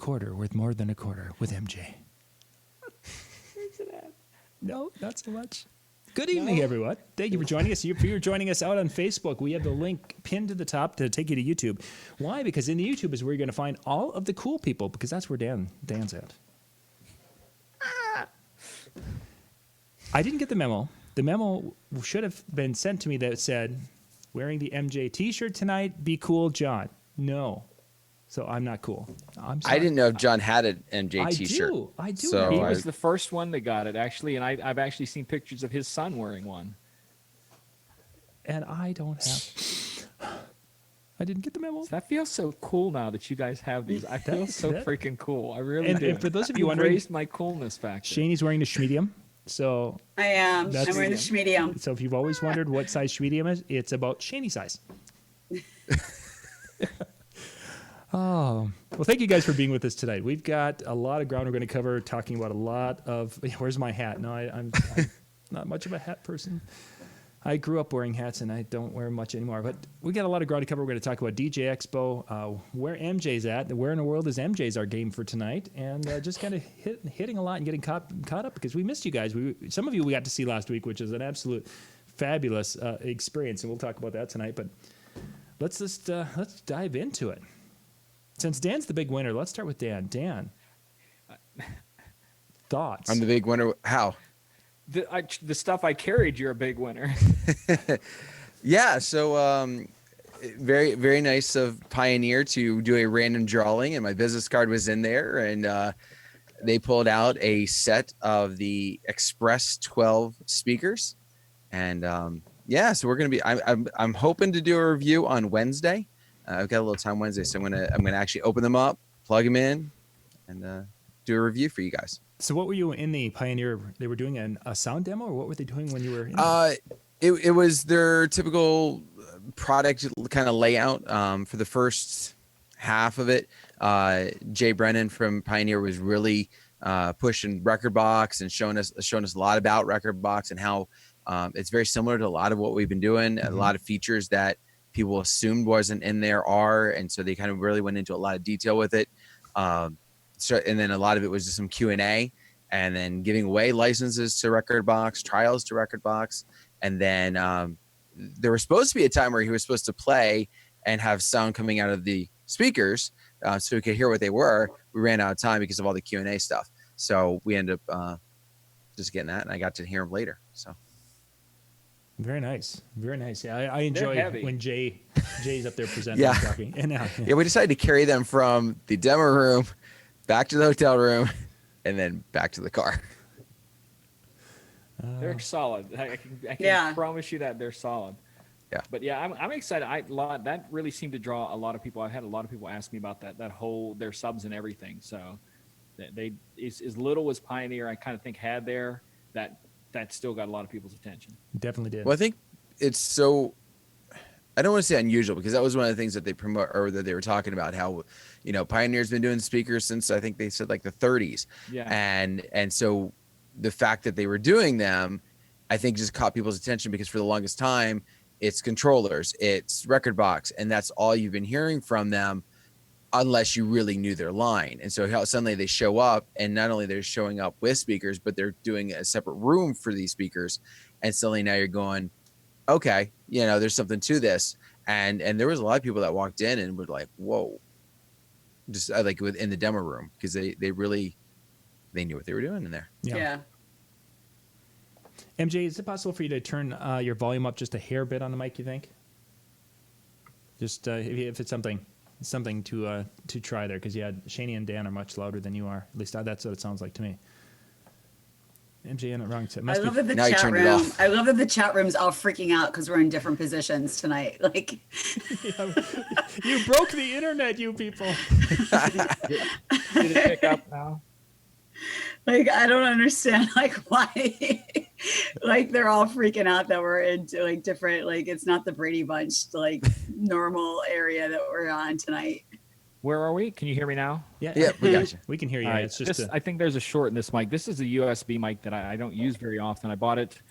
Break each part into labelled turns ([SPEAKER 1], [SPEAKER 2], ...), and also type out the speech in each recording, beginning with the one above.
[SPEAKER 1] quarter worth more than a quarter with MJ. No, not so much. Good evening, everyone. Thank you for joining us. If you're joining us out on Facebook, we have the link pinned to the top to take you to YouTube. Why? Because in the YouTube is where you're going to find all of the cool people, because that's where Dan's at. I didn't get the memo. The memo should have been sent to me that said, wearing the MJ t-shirt tonight, be cool, John. No. So I'm not cool. I'm sorry.
[SPEAKER 2] I didn't know if John had an MJ t-shirt.
[SPEAKER 1] I do.
[SPEAKER 2] So
[SPEAKER 3] he was the first one that got it, actually, and I've actually seen pictures of his son wearing one.
[SPEAKER 1] And I don't have. I didn't get the memo.
[SPEAKER 3] That feels so cool now that you guys have these. I feel so freaking cool. I really do.
[SPEAKER 1] And for those of you wondering,
[SPEAKER 3] raised my coolness factor.
[SPEAKER 1] Shani's wearing the schmedium. So
[SPEAKER 4] I am. I'm wearing the schmedium.
[SPEAKER 1] So if you've always wondered what size schmedium is, it's about Shani size. Oh, well, thank you guys for being with us tonight. We've got a lot of ground we're going to cover, talking about a lot of. Where's my hat? No, I'm not much of a hat person. I grew up wearing hats, and I don't wear much anymore. But we got a lot of ground to cover. We're going to talk about DJ Expo, where MJ's at, where in the world is MJ's our game for tonight, and just kind of hitting a lot and getting caught up because we missed you guys. Some of you we got to see last week, which is an absolute fabulous experience, and we'll talk about that tonight. But let's dive into it. Since Dan's the big winner, let's start with Dan. Dan, thoughts?
[SPEAKER 2] I'm the big winner. How?
[SPEAKER 3] The stuff I carried, you're a big winner.
[SPEAKER 2] Yeah. So very, very nice of Pioneer to do a random drawing, and my business card was in there, and they pulled out a set of the Express 12 speakers, and yeah. So we're gonna be. I'm hoping to do a review on Wednesday. I've got a little time Wednesday, so I'm gonna actually open them up, plug them in, and do a review for you guys.
[SPEAKER 1] So what were you in the Pioneer? They were doing a sound demo, or what were they doing when you were in
[SPEAKER 2] it was their typical product kind of layout. For the first half of it, Jay Brennan from Pioneer was really pushing Rekordbox and showing us a lot about Rekordbox and how it's very similar to a lot of what we've been doing. Mm-hmm. A lot of features that people assumed wasn't in there are, and so they kind of really went into a lot of detail with it. And then a lot of it was just some Q&A, and then giving away licenses to Rekordbox, trials to Rekordbox, and then there was supposed to be a time where he was supposed to play and have sound coming out of the speakers, so we could hear what they were. We ran out of time because of all the Q&A stuff, so we ended up just getting that, and I got to hear him later. So.
[SPEAKER 1] Very nice. Very nice. Yeah, I enjoy when Jay's up there presenting and talking. And
[SPEAKER 2] yeah, we decided to carry them from the demo room back to the hotel room and then back to the car.
[SPEAKER 3] They're solid. I can promise you that they're solid.
[SPEAKER 2] Yeah.
[SPEAKER 3] But yeah, I'm excited. That really seemed to draw a lot of people. I've had a lot of people ask me about that whole their subs and everything. So they as little as Pioneer I kind of think had there, that still got a lot of people's attention.
[SPEAKER 1] Definitely did.
[SPEAKER 2] Well, I think it's so, I don't want to say unusual, because that was one of the things that they promote, or that they were talking about, how, Pioneer's been doing speakers since, I think they said like the 30s.
[SPEAKER 3] Yeah.
[SPEAKER 2] And so the fact that they were doing them, I think just caught people's attention, because for the longest time, it's controllers, it's Rekordbox, and that's all you've been hearing from them, unless you really knew their line. And so how suddenly they show up, and not only they're showing up with speakers, but they're doing a separate room for these speakers. And suddenly now you're going, okay, there's something to this. And there was a lot of people that walked in and were like, whoa, just like within the demo room, because they knew what they were doing in there.
[SPEAKER 4] Yeah.
[SPEAKER 1] MJ, is it possible for you to turn your volume up just a hair bit on the mic, you think? Just if it's something to try there, because Shani and Dan are much louder than you are. At least that's what it sounds like to me. MJ in it wrong.
[SPEAKER 4] I love that the chat room's all freaking out because we're in different positions tonight. Like,
[SPEAKER 1] you broke the internet, you people.
[SPEAKER 3] Did it pick up now?
[SPEAKER 4] Like, I don't understand, like, why, like, they're all freaking out that we're into, like, different, like, it's not the Brady Bunch, like, normal area that we're on tonight.
[SPEAKER 3] Where are we? Can you hear me now?
[SPEAKER 1] Yeah,
[SPEAKER 2] we got you.
[SPEAKER 1] We can hear you.
[SPEAKER 3] Right.
[SPEAKER 1] It's just
[SPEAKER 3] I think there's a short in this mic. This is a USB mic that I don't use very often. I bought it,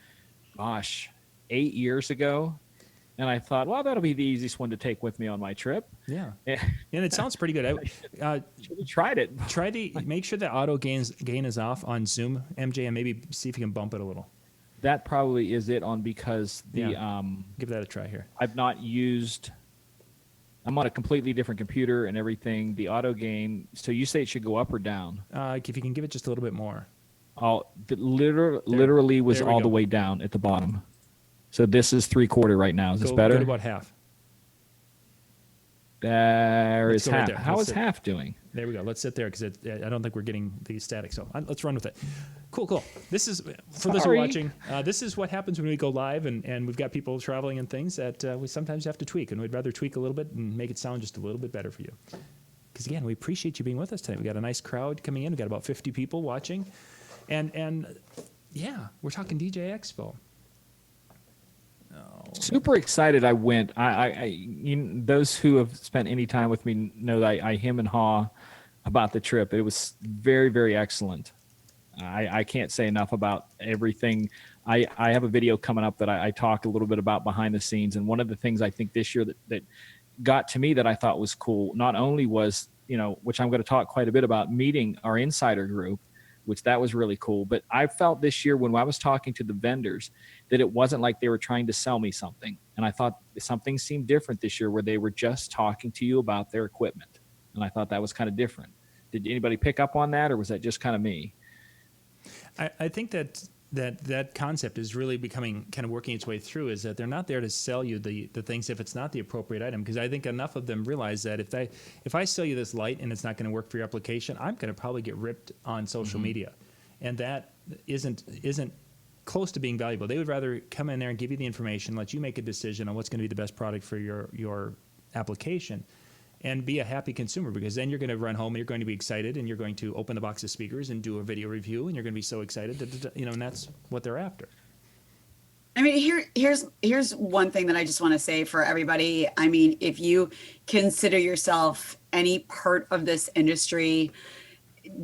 [SPEAKER 3] 8 years ago. And I thought, well, that'll be the easiest one to take with me on my trip.
[SPEAKER 1] Yeah.
[SPEAKER 3] And
[SPEAKER 1] And it sounds pretty good.
[SPEAKER 3] we tried it.
[SPEAKER 1] Make sure the auto gain is off on Zoom, MJ, and maybe see if you can bump it a little.
[SPEAKER 3] That probably is it on because the
[SPEAKER 1] Give that a try here.
[SPEAKER 3] I've not used. I'm on a completely different computer and everything. The auto gain. So you say it should go up or down?
[SPEAKER 1] If you can give it just a little bit more.
[SPEAKER 3] Literally was
[SPEAKER 1] There we
[SPEAKER 3] all
[SPEAKER 1] go.
[SPEAKER 3] the way down at the bottom. So this is 3/4 right now. Is this better?
[SPEAKER 1] Go to about half.
[SPEAKER 3] There
[SPEAKER 1] Let's
[SPEAKER 3] is
[SPEAKER 1] go right
[SPEAKER 3] half.
[SPEAKER 1] there.
[SPEAKER 3] How
[SPEAKER 1] Let's
[SPEAKER 3] is
[SPEAKER 1] sit.
[SPEAKER 3] half doing?
[SPEAKER 1] There we go. Let's sit there because I don't think we're getting the static. So let's run with it. Cool. This is, for those who are
[SPEAKER 3] Sorry.
[SPEAKER 1] watching, this is what happens when we go live and we've got people traveling and things that we sometimes have to tweak. And we'd rather tweak a little bit and make it sound just a little bit better for you. Because, again, we appreciate you being with us tonight. We got a nice crowd coming in. We got about 50 people watching. And yeah, we're talking DJ Expo.
[SPEAKER 3] Super excited. I went. Those who have spent any time with me know that I hem and haw about the trip. It was very, very excellent. I can't say enough about everything. I have a video coming up that I talk a little bit about behind the scenes. And one of the things I think this year that got to me that I thought was cool, not only was, which I'm going to talk quite a bit about, meeting our insider group, which that was really cool. But I felt this year when I was talking to the vendors that it wasn't like they were trying to sell me something. And I thought something seemed different this year where they were just talking to you about their equipment. And I thought that was kind of different. Did anybody pick up on that, or was that just kind of me?
[SPEAKER 1] I think that concept is really becoming kind of working its way through, is that they're not there to sell you the things if it's not the appropriate item. Because I think enough of them realize that if I sell you this light and it's not going to work for your application, I'm going to probably get ripped on social media. And that isn't close to being valuable. They would rather come in there and give you the information, let you make a decision on what's going to be the best product for your application, and be a happy consumer, because then you're going to run home and you're going to be excited and you're going to open the box of speakers and do a video review and you're going to be so excited, and that's what they're after.
[SPEAKER 4] I mean, here's one thing that I just want to say for everybody. I mean, if you consider yourself any part of this industry,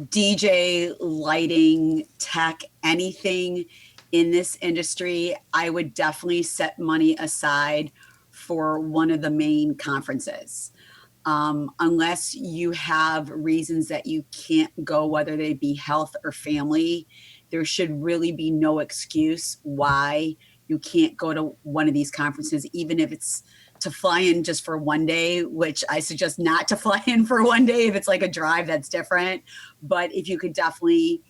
[SPEAKER 4] DJ, lighting, tech, anything in this industry, I would definitely set money aside for one of the main conferences. Unless you have reasons that you can't go, whether they be health or family, there should really be no excuse why you can't go to one of these conferences, even if it's to fly in just for one day, which I suggest not to fly in for one day. If it's like a drive, that's different. But if you could definitely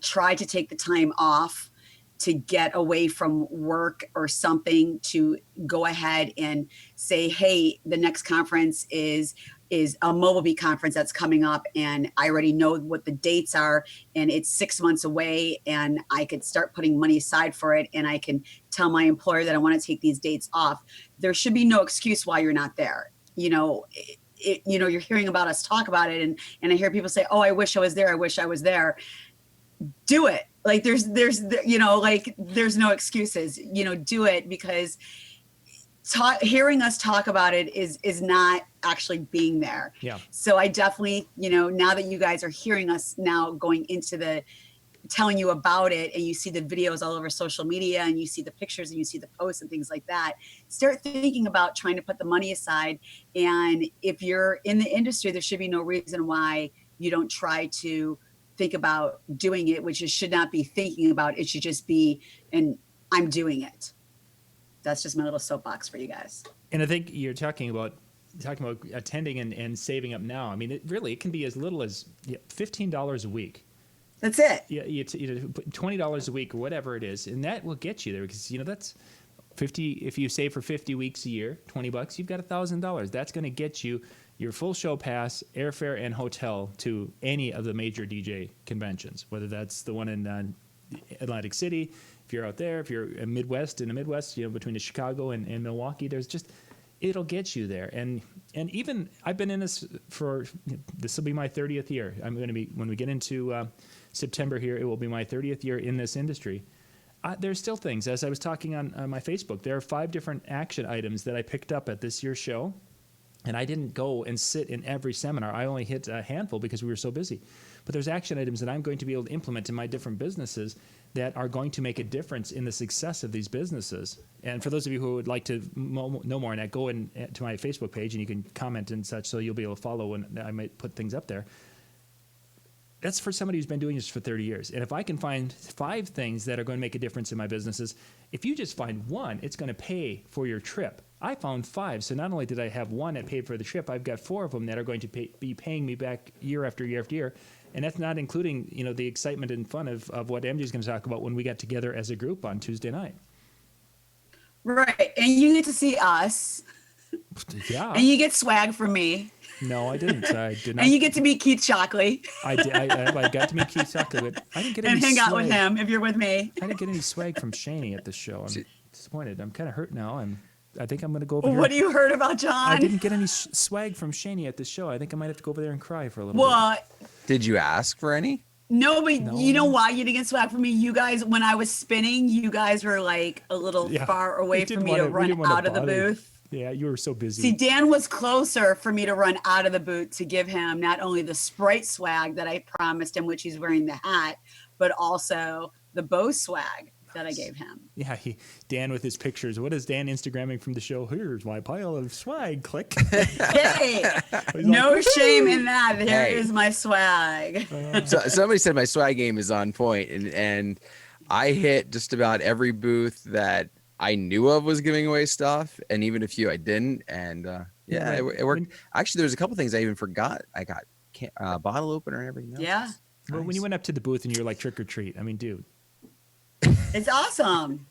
[SPEAKER 4] try to take the time off to get away from work or something, to go ahead and say, hey, the next conference is a Mobile Beat conference that's coming up, and I already know what the dates are, and it's 6 months away, and I could start putting money aside for it, and I can tell my employer that I want to take these dates off. There should be no excuse why you're not there. You're hearing about us talk about it, and I hear people say, oh, I wish I was there. I wish I was there. Do it. Like there's no excuses, do it, because hearing us talk about it is not actually being there.
[SPEAKER 1] Yeah.
[SPEAKER 4] So I definitely, now that you guys are hearing us now going into telling you about it, and you see the videos all over social media, and you see the pictures, and you see the posts and things like that, start thinking about trying to put the money aside. And if you're in the industry, there should be no reason why you don't try to think about doing it, which you should not be thinking about. It should just be, and I'm doing it. That's just my little soapbox for you guys.
[SPEAKER 1] And I think you're talking about attending and saving up now. I mean, it can be as little as $15 a week.
[SPEAKER 4] That's it.
[SPEAKER 1] Yeah, $20 a week or whatever it is, and that will get you there, because that's 50. If you save for 50 weeks a year, $20, you've got $1,000. That's going to get you your full show pass, airfare, and hotel to any of the major DJ conventions, whether that's the one in Atlantic City, if you're out there, if you're in the Midwest, between the Chicago and Milwaukee, it'll get you there. And even I've been in this this will be my 30th year. I'm going to be, when we get into September here, it will be my 30th year in this industry. There's still things, as I was talking on my Facebook, there are 5 different action items that I picked up at this year's show And I didn't go and sit in every seminar. I only hit a handful because we were so busy. But there's action items that I'm going to be able to implement in my different businesses that are going to make a difference in the success of these businesses. And for those of you who would like to know more on that, go in to my Facebook page and you can comment and such, so you'll be able to follow when I might put things up there. That's for somebody who's been doing this for 30 years. And if I can find 5 things that are going to make a difference in my businesses, if you just find one, it's going to pay for your trip. I found 5. So not only did I have one that paid for the trip, I've got 4 of them that are going to be paying me back year after year after year. And that's not including, the excitement and fun of what MJ's going to talk about when we get together as a group on Tuesday night.
[SPEAKER 4] Right. And you get to see us.
[SPEAKER 1] Yeah.
[SPEAKER 4] And you get swag from me.
[SPEAKER 1] No, I didn't. I did not.
[SPEAKER 4] And you get to meet Keith Shockley.
[SPEAKER 1] I did. I got to meet Keith Shockley, but I didn't get any
[SPEAKER 4] and hang
[SPEAKER 1] swag.
[SPEAKER 4] out with him if you're with me.
[SPEAKER 1] I didn't get any swag from Shani at the show. I'm disappointed. I'm kind of hurt now. I think I'm going to go over here.
[SPEAKER 4] What do you heard about John?
[SPEAKER 1] I didn't get any swag from Shani at the show. I think I might have to go over there and cry for a little
[SPEAKER 4] bit.
[SPEAKER 2] Did you ask for any?
[SPEAKER 4] No, but you know why you didn't get swag from me? You guys, when I was spinning, you guys were like a little far away for me to run out of the booth.
[SPEAKER 1] Yeah, you were so busy.
[SPEAKER 4] See, Dan was closer for me to run out of the booth to give him not only the Sprite swag that I promised him, which he's wearing the hat, but also the bow swag that I gave him.
[SPEAKER 1] Yeah, Dan with his pictures. What is Dan Instagramming from the show? Here's my pile of swag. Click.
[SPEAKER 4] Hey, no shame in that. There is my swag.
[SPEAKER 2] So somebody said my swag game is on point, and I hit just about every booth that I knew of was giving away stuff, and even a few I didn't. And it worked. Actually, there's a couple things I even forgot. I got bottle opener and everything else.
[SPEAKER 4] Yeah.
[SPEAKER 1] Well, when you went up to the booth and you were like trick or treat, I mean, dude.
[SPEAKER 4] It's awesome.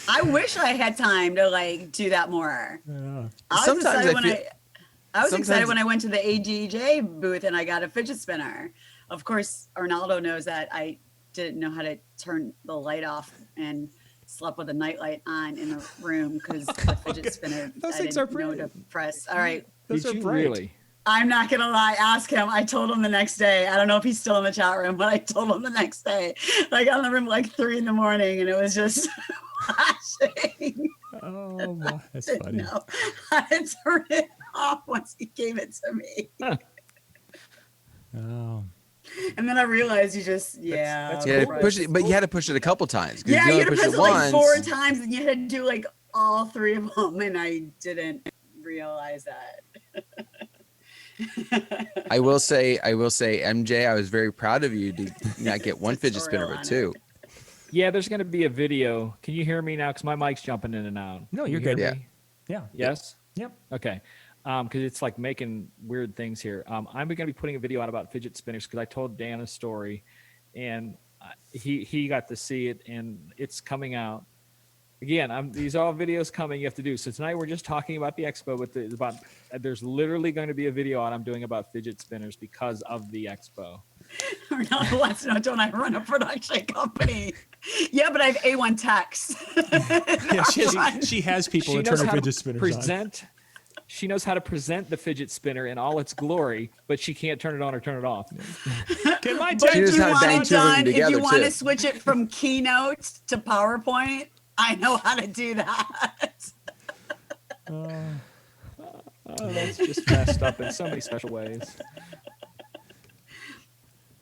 [SPEAKER 4] I wish I had time to do that more.
[SPEAKER 1] Yeah.
[SPEAKER 4] I was excited when I went to the ADJ booth and I got a fidget spinner. Of course, Arnaldo knows that I didn't know how to turn the light off and slept with a nightlight on in the room because the fidget spinner I didn't know to press. All right.
[SPEAKER 3] Did you really?
[SPEAKER 4] I'm not going to lie. Ask him. I told him the next day. I don't know if he's still in the chat room, but I told him the next day. I got in the room 3 a.m. and it was just flashing.
[SPEAKER 1] Oh, my. That's funny.
[SPEAKER 4] No, I had to turn it off once he gave it to me.
[SPEAKER 1] Oh.
[SPEAKER 4] And then I realized you just,
[SPEAKER 2] push it, but you had to push it a couple times.
[SPEAKER 4] Yeah, you had to push it 4 times and you had to do all 3 of them. And I didn't realize that.
[SPEAKER 2] I will say, MJ, I was very proud of you to not get one fidget spinner, but 2.
[SPEAKER 3] Yeah, there's going to be a video. Can you hear me now? Because my mic's jumping in and out.
[SPEAKER 1] No, you're good.
[SPEAKER 2] Yeah.
[SPEAKER 3] Yes?
[SPEAKER 1] Yep.
[SPEAKER 3] Okay. Because it's making weird things here. I'm going to be putting a video out about fidget spinners because I told Dan a story, and he got to see it, and it's coming out. Again, these are all videos coming you have to do. So tonight we're just talking about the expo, but there's literally going to be a video out I'm doing about fidget spinners because of the expo.
[SPEAKER 4] Arnaldo wants to know, don't I run a production company? Yeah, but I have A1 techs.
[SPEAKER 1] Yeah, she has people that turn her fidget spinners on.
[SPEAKER 3] She knows how to present the fidget spinner in all its glory, but she can't turn it on or turn it off.
[SPEAKER 1] Can my
[SPEAKER 4] but if you want it done, if you want
[SPEAKER 2] too.
[SPEAKER 4] to switch it from Keynote to PowerPoint, I know how to do that.
[SPEAKER 3] That's just messed up in so many special ways.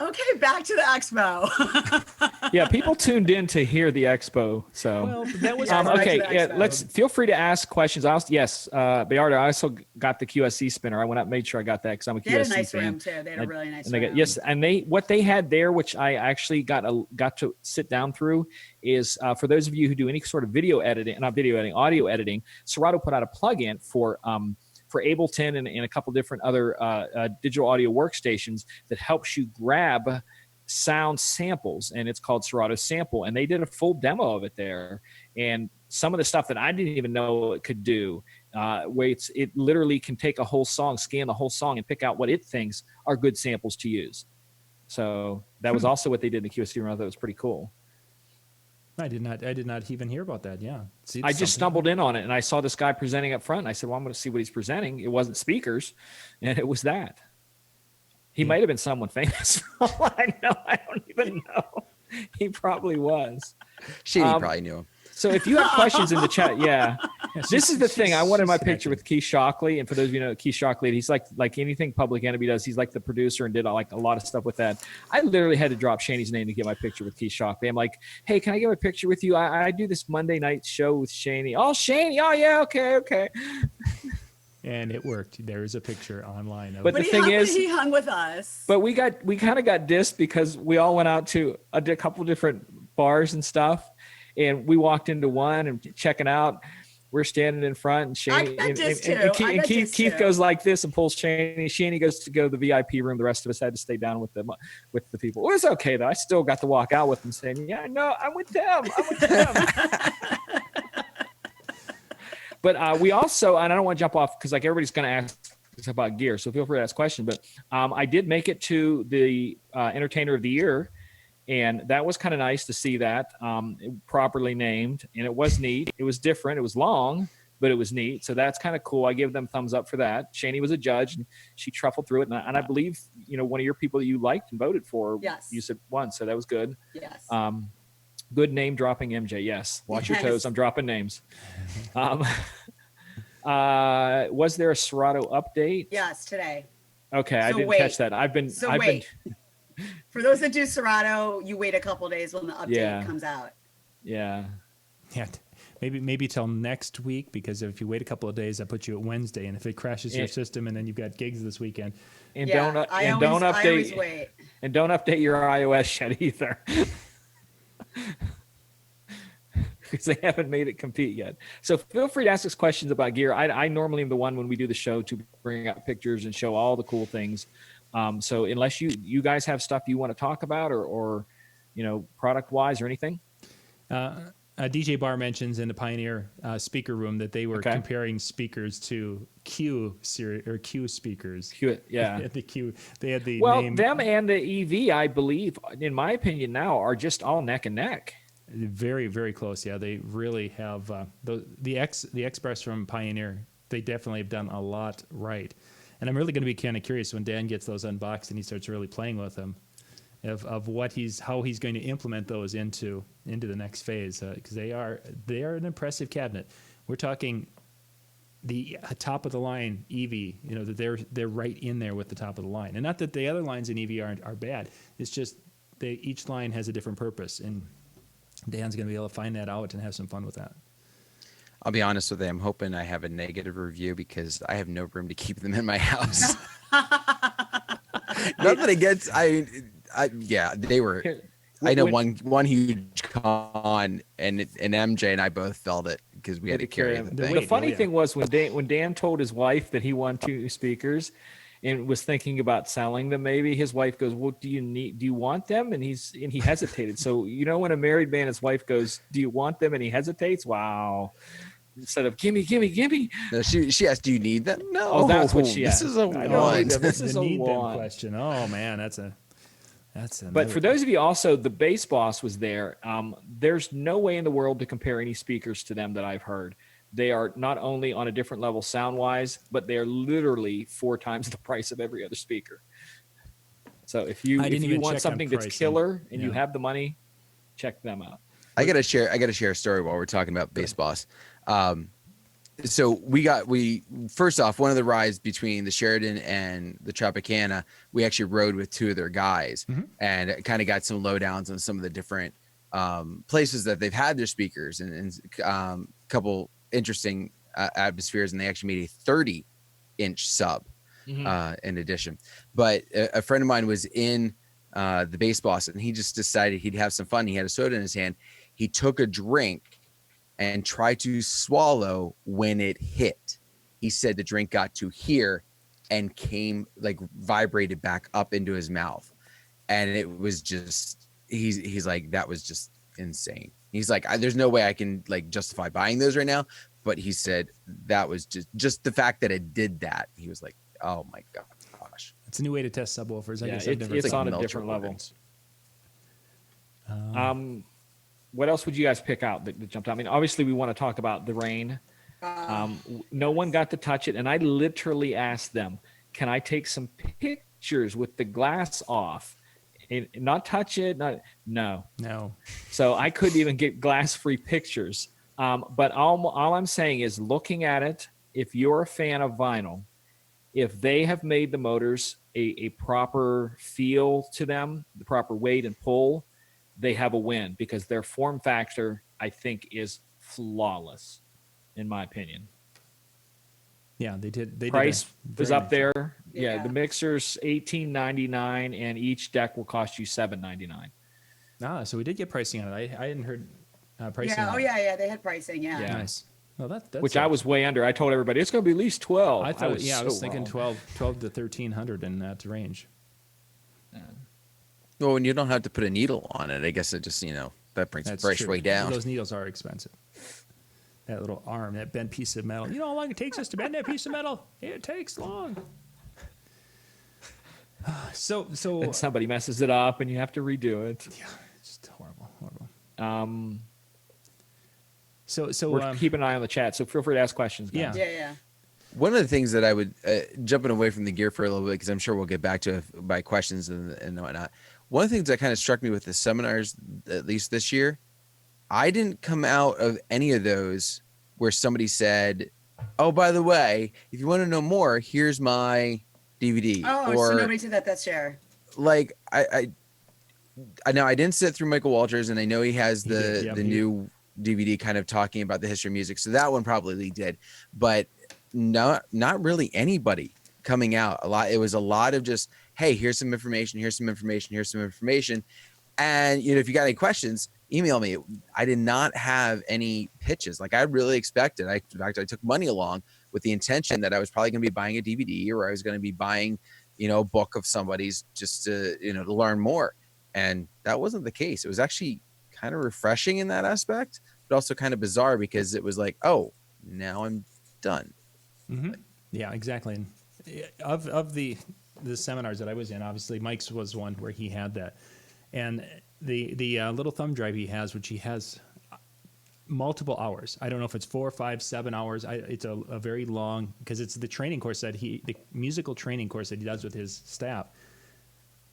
[SPEAKER 4] Okay, back to the expo.
[SPEAKER 3] Yeah, people tuned in to hear the expo. So
[SPEAKER 1] well, that was
[SPEAKER 3] okay. Yeah, let's feel free to ask questions. Bayardo, I also got the QSC spinner. I went up, made sure I got that because I'm a QSC fan.
[SPEAKER 4] They had a nice room too. They had a really nice room.
[SPEAKER 3] Yes, and what they had there, which I actually got to sit down through, is for those of you who do any sort of video editing, not video editing, audio editing. Serato put out a plugin for Ableton and a couple different other digital audio workstations that helps you grab sound samples, and it's called Serato Sample. And they did a full demo of it there. And some of the stuff that I didn't even know it could do, where it literally can take a whole song, scan the whole song, and pick out what it thinks are good samples to use. So that was also what they did in the QSC room. I thought it was pretty cool.
[SPEAKER 1] I did not even hear about that. Yeah. See,
[SPEAKER 3] I just stumbled in on it and I saw this guy presenting up front. And I said, well, I'm going to see what he's presenting. It wasn't speakers, and it was that. He might have been someone famous. I don't even know. He probably was.
[SPEAKER 2] Shady probably knew him.
[SPEAKER 3] So if you have questions in the chat, yeah. This is the thing. I wanted my
[SPEAKER 1] she's
[SPEAKER 3] picture with Keith Shockley, and for those of you who know Keith Shockley, he's like anything Public Enemy does. He's like the producer and did like a lot of stuff with that. I literally had to drop Shani's name to get my picture with Keith Shockley. I'm like, hey, can I get my picture with you? I do this Monday night show with Shani. Oh, Shani. Oh, yeah. Okay.
[SPEAKER 1] And it worked. There is a picture online.
[SPEAKER 3] But the thing is,
[SPEAKER 4] he hung with us.
[SPEAKER 3] but we kind of got dissed because we all went out to a couple different bars and stuff, and we walked into one and checking out. We're standing in front, and Shani and Keith goes like this and pulls Shani. Shani goes to go to the VIP room. The rest of us had to stay down with the people. It was okay though. I still got to walk out with them, saying, "Yeah, no, I'm with them. I'm with them." But we also, and I don't want to jump off because like everybody's going to ask about gear, so feel free to ask questions. But I did make it to the Entertainer of the Year. And that was kind of nice to see that properly named, and it was neat. It was different. It was long, but it was neat. So that's kind of cool. I give them thumbs up for that. Shani was a judge, and she truffled through it. And I believe, one of your people that you liked and voted for,
[SPEAKER 4] yes,
[SPEAKER 3] you said once, so that was good.
[SPEAKER 4] Yes.
[SPEAKER 3] Good name dropping, MJ. Yes. Watch your toes. I'm dropping names. Was there a Serato update?
[SPEAKER 4] Yes, today.
[SPEAKER 3] Okay, I didn't catch that. I've been.
[SPEAKER 4] For those that do Serato, you wait a couple days when the update comes out.
[SPEAKER 1] Yeah. Maybe till next week, because if you wait a couple of days, that puts you at Wednesday, and if it crashes your system, and then you've got gigs this weekend.
[SPEAKER 3] And don't update your iOS yet either, because they haven't made it compete yet. So feel free to ask us questions about gear. I normally am the one when we do the show to bring out pictures and show all the cool things. So unless you guys have stuff you want to talk about or product wise or anything.
[SPEAKER 1] DJ Barr mentions in the Pioneer speaker room that they were comparing speakers to Q speakers.
[SPEAKER 3] Yeah.
[SPEAKER 1] They had the name.
[SPEAKER 3] Them and the EV, I believe, in my opinion now, are just all neck and neck.
[SPEAKER 1] Very, very close. Yeah, they really have the Express from Pioneer. They definitely have done a lot right. And I'm really going to be kind of curious when Dan gets those unboxed and he starts really playing with them, of how he's going to implement those into the next phase, because they are an impressive cabinet. We're talking the top of the line EV. That they're right in there with the top of the line, and not that the other lines in EV are bad. It's just each line has a different purpose, and Dan's going to be able to find that out and have some fun with that.
[SPEAKER 2] I'll be honest with you. I'm hoping I have a negative review because I have no room to keep them in my house. Nothing against they were. I know one huge con, and MJ and I both felt it because we had to carry the thing.
[SPEAKER 3] The funny thing was when Dan told his wife that he wanted 2 speakers and was thinking about selling them, maybe his wife goes, "Well, do you want them?" And he hesitated. So when a married man, his wife goes, "Do you want them?" and he hesitates. Wow. Instead of gimme.
[SPEAKER 2] No, she asked, "Do you need them?" No.
[SPEAKER 3] Oh, that's what she asked.
[SPEAKER 2] This is a want.
[SPEAKER 1] This is a want question. Oh man, that's
[SPEAKER 3] But for those of you also, the Bass Boss was there. There's no way in the world to compare any speakers to them that I've heard. They are not only on a different level sound wise, but they are literally 4 times the price of every other speaker. So if you want something that's killer and you have the money, check them out.
[SPEAKER 2] I gotta share a story while we're talking about Bass Boss. So we first off, one of the rides between the Sheridan and the Tropicana, we actually rode with 2 of their guys, and kind of got some lowdowns on some of the different places that they've had their speakers, and a couple interesting atmospheres, and they actually made a 30-inch sub in addition. But a friend of mine was in the Bass Boss, and he just decided he'd have some fun. He had a soda in his hand. He took a drink and tried to swallow when it hit. He said the drink got to here and came, like, vibrated back up into his mouth. And it was just, he's like, that was just insane. He's like, there's no way I can like justify buying those right now. But he said that was just the fact that it did that. He was like, oh my gosh.
[SPEAKER 1] It's a new way to test subwoofers. I guess
[SPEAKER 3] it's on a different level. What else would you guys pick out that jumped out? I mean, obviously we want to talk about the rain. No one got to touch it. And I literally asked them, can I take some pictures with the glass off and not touch it? No. So I couldn't even get glass-free pictures. But all I'm saying is, looking at it, if you're a fan of vinyl, if they have made the motors a proper feel to them, the proper weight and pull, they have a win, because their form factor, I think, is flawless, in my opinion.
[SPEAKER 1] Yeah, they did. They
[SPEAKER 3] Price
[SPEAKER 1] did
[SPEAKER 3] is
[SPEAKER 1] very
[SPEAKER 3] up
[SPEAKER 1] nice job.
[SPEAKER 3] there. Yeah, the mixer's $18.99, and each deck will cost you $7.99.
[SPEAKER 1] So we did get pricing on it. I hadn't heard pricing.
[SPEAKER 4] Yeah.
[SPEAKER 1] on
[SPEAKER 4] Oh
[SPEAKER 1] it.
[SPEAKER 4] yeah. They had pricing. Yeah.
[SPEAKER 3] Yeah.
[SPEAKER 1] Nice. Well, that's
[SPEAKER 3] Which I was way under. I told everybody it's going to be at least 12.
[SPEAKER 1] I thought. I was
[SPEAKER 3] so
[SPEAKER 1] thinking
[SPEAKER 3] wrong.
[SPEAKER 1] 12 to 1300 in that range.
[SPEAKER 2] Well, when you don't have to put a needle on it, I guess it just, that brings the
[SPEAKER 1] That's
[SPEAKER 2] price
[SPEAKER 1] true.
[SPEAKER 2] way down.
[SPEAKER 1] Those needles are expensive. That little arm, that bent piece of metal. You know how long it takes us to bend that piece of metal? It takes long. So
[SPEAKER 3] And somebody messes it up, and you have to redo it.
[SPEAKER 1] yeah, it's just horrible. So
[SPEAKER 3] We're keeping an eye on the chat, so feel free to ask questions, guys.
[SPEAKER 4] Yeah.
[SPEAKER 2] One of the things that I would, jumping away from the gear for a little bit, because I'm sure we'll get back to it by questions and whatnot. One of the things that kind of struck me with the seminars, at least this year, I didn't come out of any of those where somebody said, "Oh, by the way, if you want to know more, here's my DVD."
[SPEAKER 4] Oh,
[SPEAKER 2] or
[SPEAKER 4] so nobody did that this year.
[SPEAKER 2] like I know I didn't sit through Michael Walters, and I know he has
[SPEAKER 1] He did, yep.
[SPEAKER 2] the new DVD kind of talking about the history of music, so that one probably did, but not really anybody coming out a lot. It was a lot of just, hey, here's some information, and if you got any questions, email me. I did not have any pitches like I really expected. In fact, I took money along with the intention that I was probably going to be buying a DVD, or I was going to be buying a book of somebody's, just to to learn more. And that wasn't the case. It was actually kind of refreshing in that aspect, but also kind of bizarre, because it was like, oh, now I'm done.
[SPEAKER 1] Mm-hmm. Yeah, exactly. And of the seminars that I was in, obviously Mike's was one where he had that, and the little thumb drive he has, which he has multiple hours. I don't know if it's 4, 5, 7 hours. It's a very long, because it's the training course that the musical training course that he does with his staff.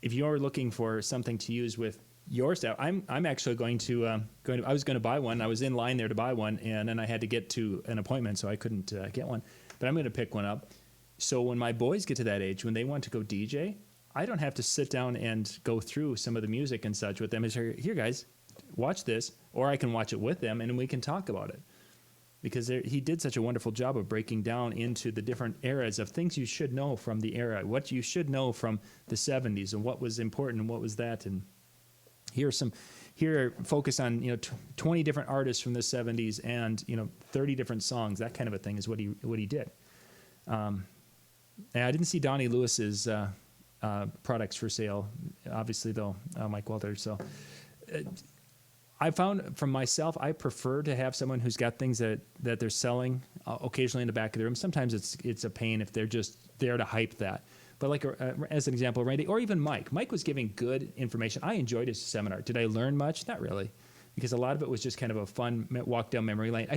[SPEAKER 1] If you're looking for something to use with your staff, I'm actually going to I was going to buy one. I was in line there to buy one, and then I had to get to an appointment, so I couldn't get one. But I'm going to pick one up. So when my boys get to that age, when they want to go DJ, I don't have to sit down and go through some of the music and such with them. It's here, guys, watch this, or I can watch it with them, and we can talk about it. Because he did such a wonderful job of breaking down into the different eras of things you should know from the era, what you should know from the 70s, and what was important and what was that. And here focus on 20 different artists from the 70s and 30 different songs. That kind of a thing is what he did. And I didn't see Donnie Lewis's products for sale, obviously, though, Mike Walters. So I found from myself, I prefer to have someone who's got things that they're selling occasionally in the back of the room. Sometimes it's a pain if they're just there to hype that. But like as an example, Randy, or even Mike. Mike was giving good information. I enjoyed his seminar. Did I learn much? Not really, because a lot of it was just kind of a fun walk down memory lane.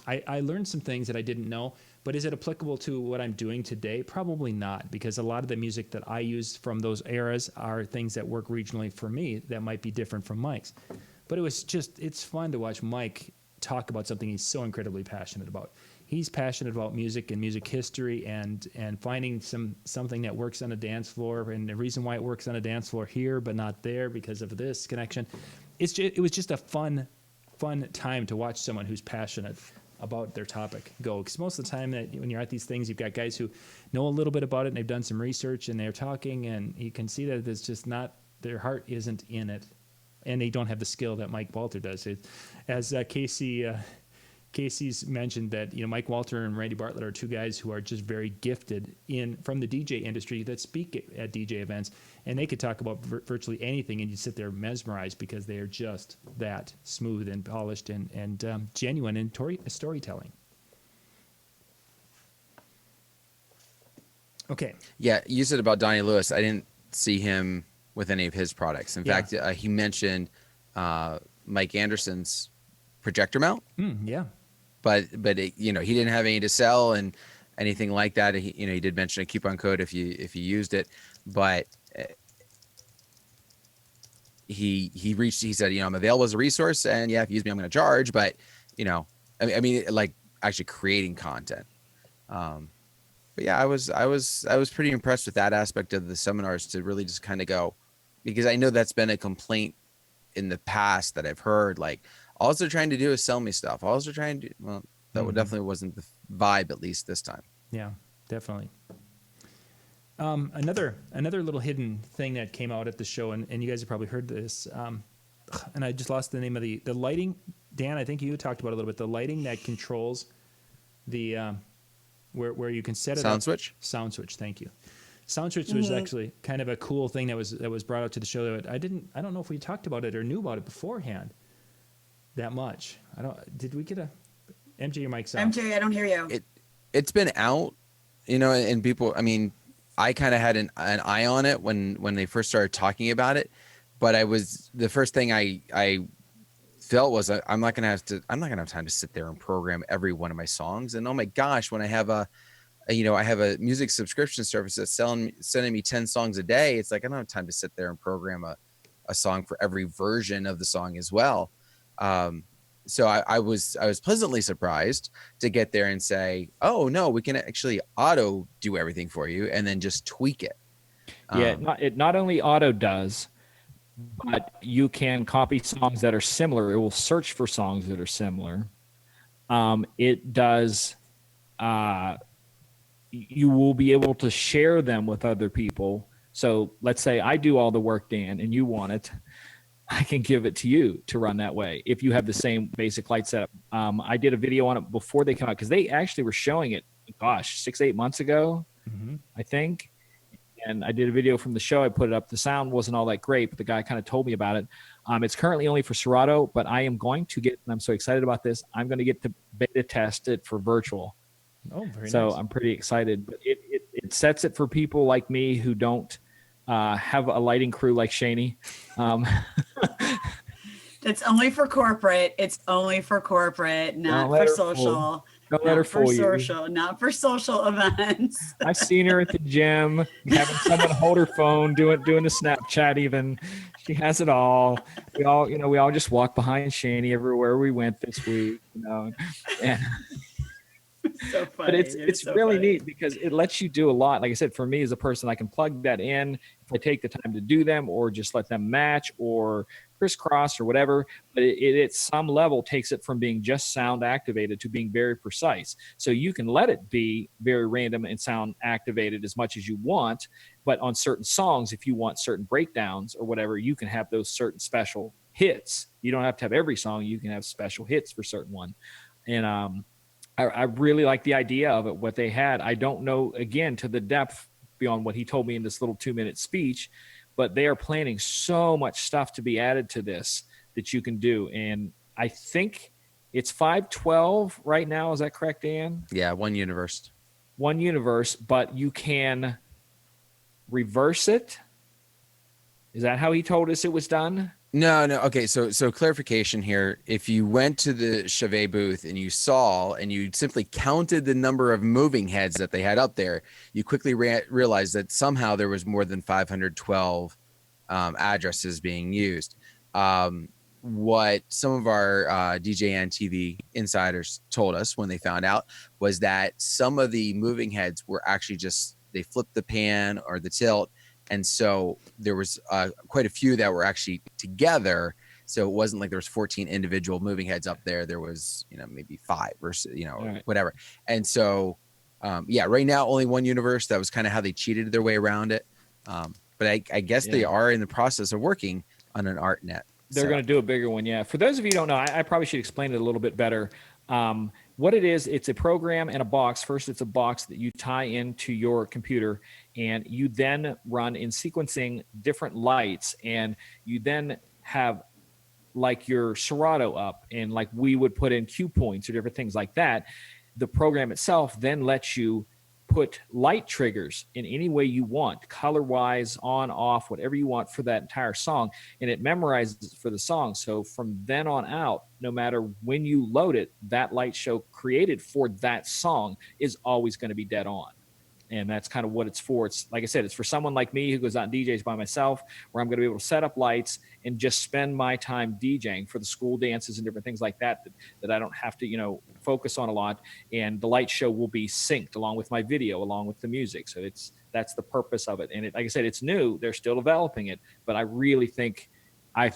[SPEAKER 1] I learned some things that I didn't know, but is it applicable to what I'm doing today? Probably not, because a lot of the music that I use from those eras are things that work regionally for me that might be different from Mike's. But it's fun to watch Mike talk about something he's so incredibly passionate about. He's passionate about music and music history and finding something that works on a dance floor, and the reason why it works on a dance floor here but not there because of this connection. It was just a fun time to watch someone who's passionate about their topic go. Because most of the time that when you're at these things, you've got guys who know a little bit about it and they've done some research and they're talking, and you can see that it's just not, their heart isn't in it. And they don't have the skill that Mike Walter does. As Casey's mentioned that Mike Walter and Randy Bartlett are two guys who are just very gifted from the DJ industry that speak at DJ events, and they could talk about virtually anything, and you sit there mesmerized because they are just that smooth and polished and genuine in storytelling. Okay.
[SPEAKER 2] Yeah, you said about Donnie Lewis. I didn't see him with any of his products. In fact, he mentioned Mike Anderson's projector mount.
[SPEAKER 1] Yeah.
[SPEAKER 2] But it, he didn't have any to sell and anything like that. He did mention a coupon code if you used it, but he said, I'm available as a resource, and if you use me, I'm going to charge. But I mean, like actually creating content. But yeah, I was pretty impressed with that aspect of the seminars, to really just kind of go, because I know that's been a complaint in the past that I've heard, like all they're trying to do is sell me stuff. All they're trying to do, well, that definitely wasn't the vibe, at least this time.
[SPEAKER 1] Yeah, definitely. Another little hidden thing that came out at the show, and you guys have probably heard this, and I just lost the name of the lighting. Dan, I think you talked about it a little bit. The lighting that controls the where you can set it
[SPEAKER 2] Sound
[SPEAKER 1] up.
[SPEAKER 2] switch.
[SPEAKER 1] Sound switch. Thank you. Sound switch was actually kind of a cool thing that was brought out to the show. That I don't know if we talked about it or knew about it beforehand that much. Did we get a MJ? Your mic's off.
[SPEAKER 4] MJ, I don't hear you.
[SPEAKER 2] It's been out, and people, I mean, I kind of had an eye on it when they first started talking about it, but the first thing I felt was I'm not gonna have time to sit there and program every one of my songs. And oh my gosh, when I have I have a music subscription service that's sending me 10 songs a day, it's like I don't have time to sit there and program a song for every version of the song as well. So I was pleasantly surprised to get there and say, oh no, we can actually auto do everything for you and then just tweak it.
[SPEAKER 3] Yeah, it not only auto does, but you can copy songs that are similar. It will search for songs that are similar. It does. You will be able to share them with other people. So let's say I do all the work, Dan, and you want it. I can give it to you to run that way if you have the same basic light setup. I did a video on it before they came out because they actually were showing it, 6-8 months ago, I think. And I did a video from the show. I put it up. The sound wasn't all that great, but the guy kind of told me about it. It's currently only for Serato, but I am going to get, and I'm so excited about this, I'm going to get to beta test it for virtual.
[SPEAKER 1] Oh, very nice.
[SPEAKER 3] So I'm pretty excited. But it sets it for people like me who don't have a lighting crew like Shani.
[SPEAKER 4] It's only for corporate. It's only for corporate, not for social.
[SPEAKER 3] Don't let her fool you.
[SPEAKER 4] Not for social events.
[SPEAKER 3] I've seen her at the gym, having someone hold her phone, doing the Snapchat even. She has it all. We all just walk behind Shani everywhere we went this week, And
[SPEAKER 4] So funny.
[SPEAKER 3] But it's so really neat because it lets you do a lot. Like I said, for me as a person, I can plug that in if I take the time to do them, or just let them match or crisscross or whatever. But it at some level takes it from being just sound activated to being very precise. So you can let it be very random and sound activated as much as you want. But on certain songs, if you want certain breakdowns or whatever, you can have those certain special hits. You don't have to have every song. You can have special hits for certain one. And I really like the idea of it, what they had. I don't know, again, to the depth beyond what he told me in this little 2-minute speech, but they are planning so much stuff to be added to this that you can do. And I think it's 512 right now. Is that correct, Dan?
[SPEAKER 2] Yeah, one universe,
[SPEAKER 3] but you can reverse it. Is that how he told us it was done?
[SPEAKER 2] No. Okay. So clarification here. If you went to the Chevet booth and you saw, and you simply counted the number of moving heads that they had up there, you quickly realized that somehow there was more than 512 addresses being used. What some of our DJNTV insiders told us when they found out was that some of the moving heads were actually just, they flipped the pan or the tilt. And so there was quite a few that were actually together. So it wasn't like there was 14 individual moving heads up there. There was, maybe 5 or,
[SPEAKER 3] right.
[SPEAKER 2] Whatever. And so, right now, only one universe. That was kind of how they cheated their way around it. But I guess they are in the process of working on an ArtNet.
[SPEAKER 3] They're going to do a bigger one. Yeah. For those of you who don't know, I probably should explain it a little bit better. What it is, it's a program and a box. First, it's a box that you tie into your computer, and you then run in sequencing different lights, and you then have like your Serato up, and like we would put in cue points or different things like that. The program itself then lets you put light triggers in any way you want, color-wise, on, off, whatever you want for that entire song, and it memorizes for the song. So from then on out, no matter when you load it, that light show created for that song is always going to be dead on. And that's kind of what it's for. It's like I said, it's for someone like me who goes out and DJs by myself, where I'm going to be able to set up lights and just spend my time DJing for the school dances and different things like that I don't have to, focus on a lot. And the light show will be synced along with my video, along with the music. So that's the purpose of it. And like I said, it's new. They're still developing it, but I really think a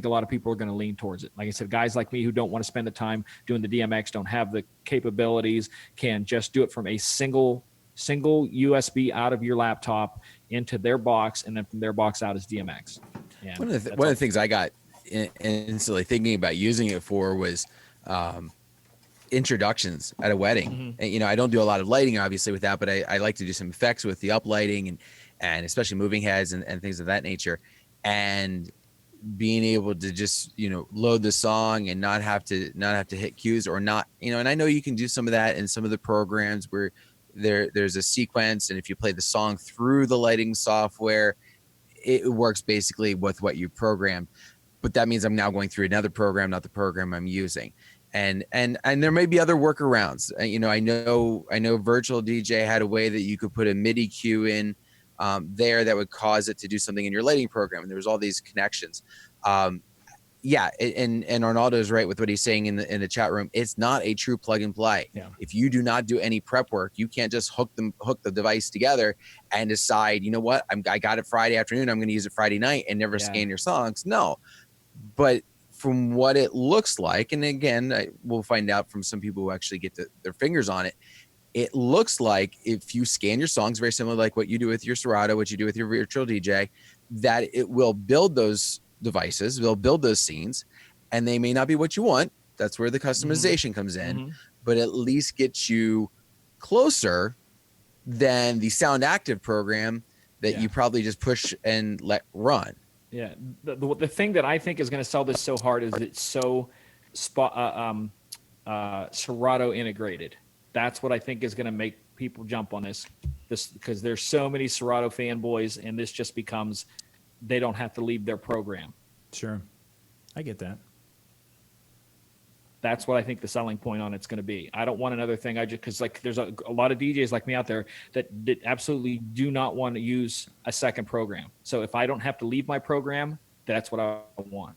[SPEAKER 3] lot of people are going to lean towards it. Like I said, guys like me who don't want to spend the time doing the DMX, don't have the capabilities, can just do it from a single USB out of your laptop into their box, and then from their box out is DMX. And
[SPEAKER 2] one of the things I got instantly thinking about using it for was introductions at a wedding. And, I don't do a lot of lighting obviously with that, but I like to do some effects with the uplighting and especially moving heads and things of that nature. And being able to just, load the song and not have to hit cues or not, and I know you can do some of that in some of the programs where there's a sequence. And if you play the song through the lighting software, it works basically with what you programmed. But that means I'm now going through another program, not the program I'm using. And there may be other workarounds. I know Virtual DJ had a way that you could put a MIDI cue in there that would cause it to do something in your lighting program. And there was all these connections. And Arnaldo is right with what he's saying in the chat room. It's not a true plug and play.
[SPEAKER 1] Yeah.
[SPEAKER 2] If you do not do any prep work, you can't just hook the device together and decide, what, I got it Friday afternoon, I'm going to use it Friday night and never scan your songs. No, but from what it looks like, and again, we'll find out from some people who actually get their fingers on it. It looks like if you scan your songs, very similar like what you do with your Serato, what you do with your Virtual DJ, that it will build those devices, will build those scenes, and they may not be what you want. That's where the customization comes in, but at least get you closer than the Sound Active program that you probably just push and let run.
[SPEAKER 3] Yeah. The thing that I think is going to sell this so hard is it's so Serato integrated. That's what I think is going to make people jump on this because there's so many Serato fanboys, and this just becomes they don't have to leave their program.
[SPEAKER 1] Sure. I get that.
[SPEAKER 3] That's what I think the selling point on it's going to be. I don't want another thing. Because there's a lot of DJs like me out there that absolutely do not want to use a second program. So if I don't have to leave my program, that's what I want.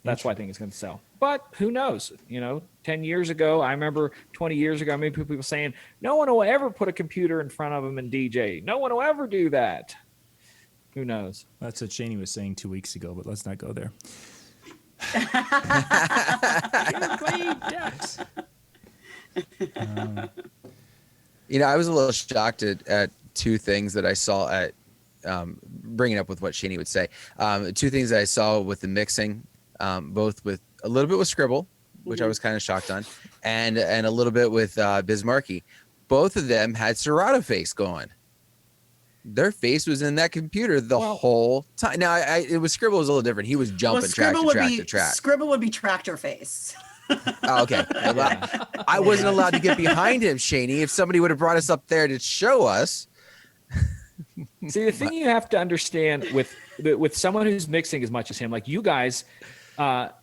[SPEAKER 3] That's why I think it's going to sell. But who knows? 10 years ago, I remember 20 years ago, I remember people saying, no one will ever put a computer in front of them and DJ. No one will ever do that. Who knows?
[SPEAKER 1] That's what Shani was saying 2 weeks ago, but let's not go there.
[SPEAKER 2] I was a little shocked at two things that I saw at bringing up with what Shani would say. Two things that I saw with the mixing, both with a little bit with Scribble, which I was kind of shocked on, and a little bit with Bismarcky. Both of them had Serato face going. Their face was in that computer the whole time. Now, it was Scribble was a little different. He was jumping track to track.
[SPEAKER 4] Scribble would be tractor face.
[SPEAKER 2] Oh, okay. I wasn't allowed to get behind him, Shani. If somebody would have brought us up there to show us.
[SPEAKER 3] See, the thing you have to understand with someone who's mixing as much as him, like you guys, an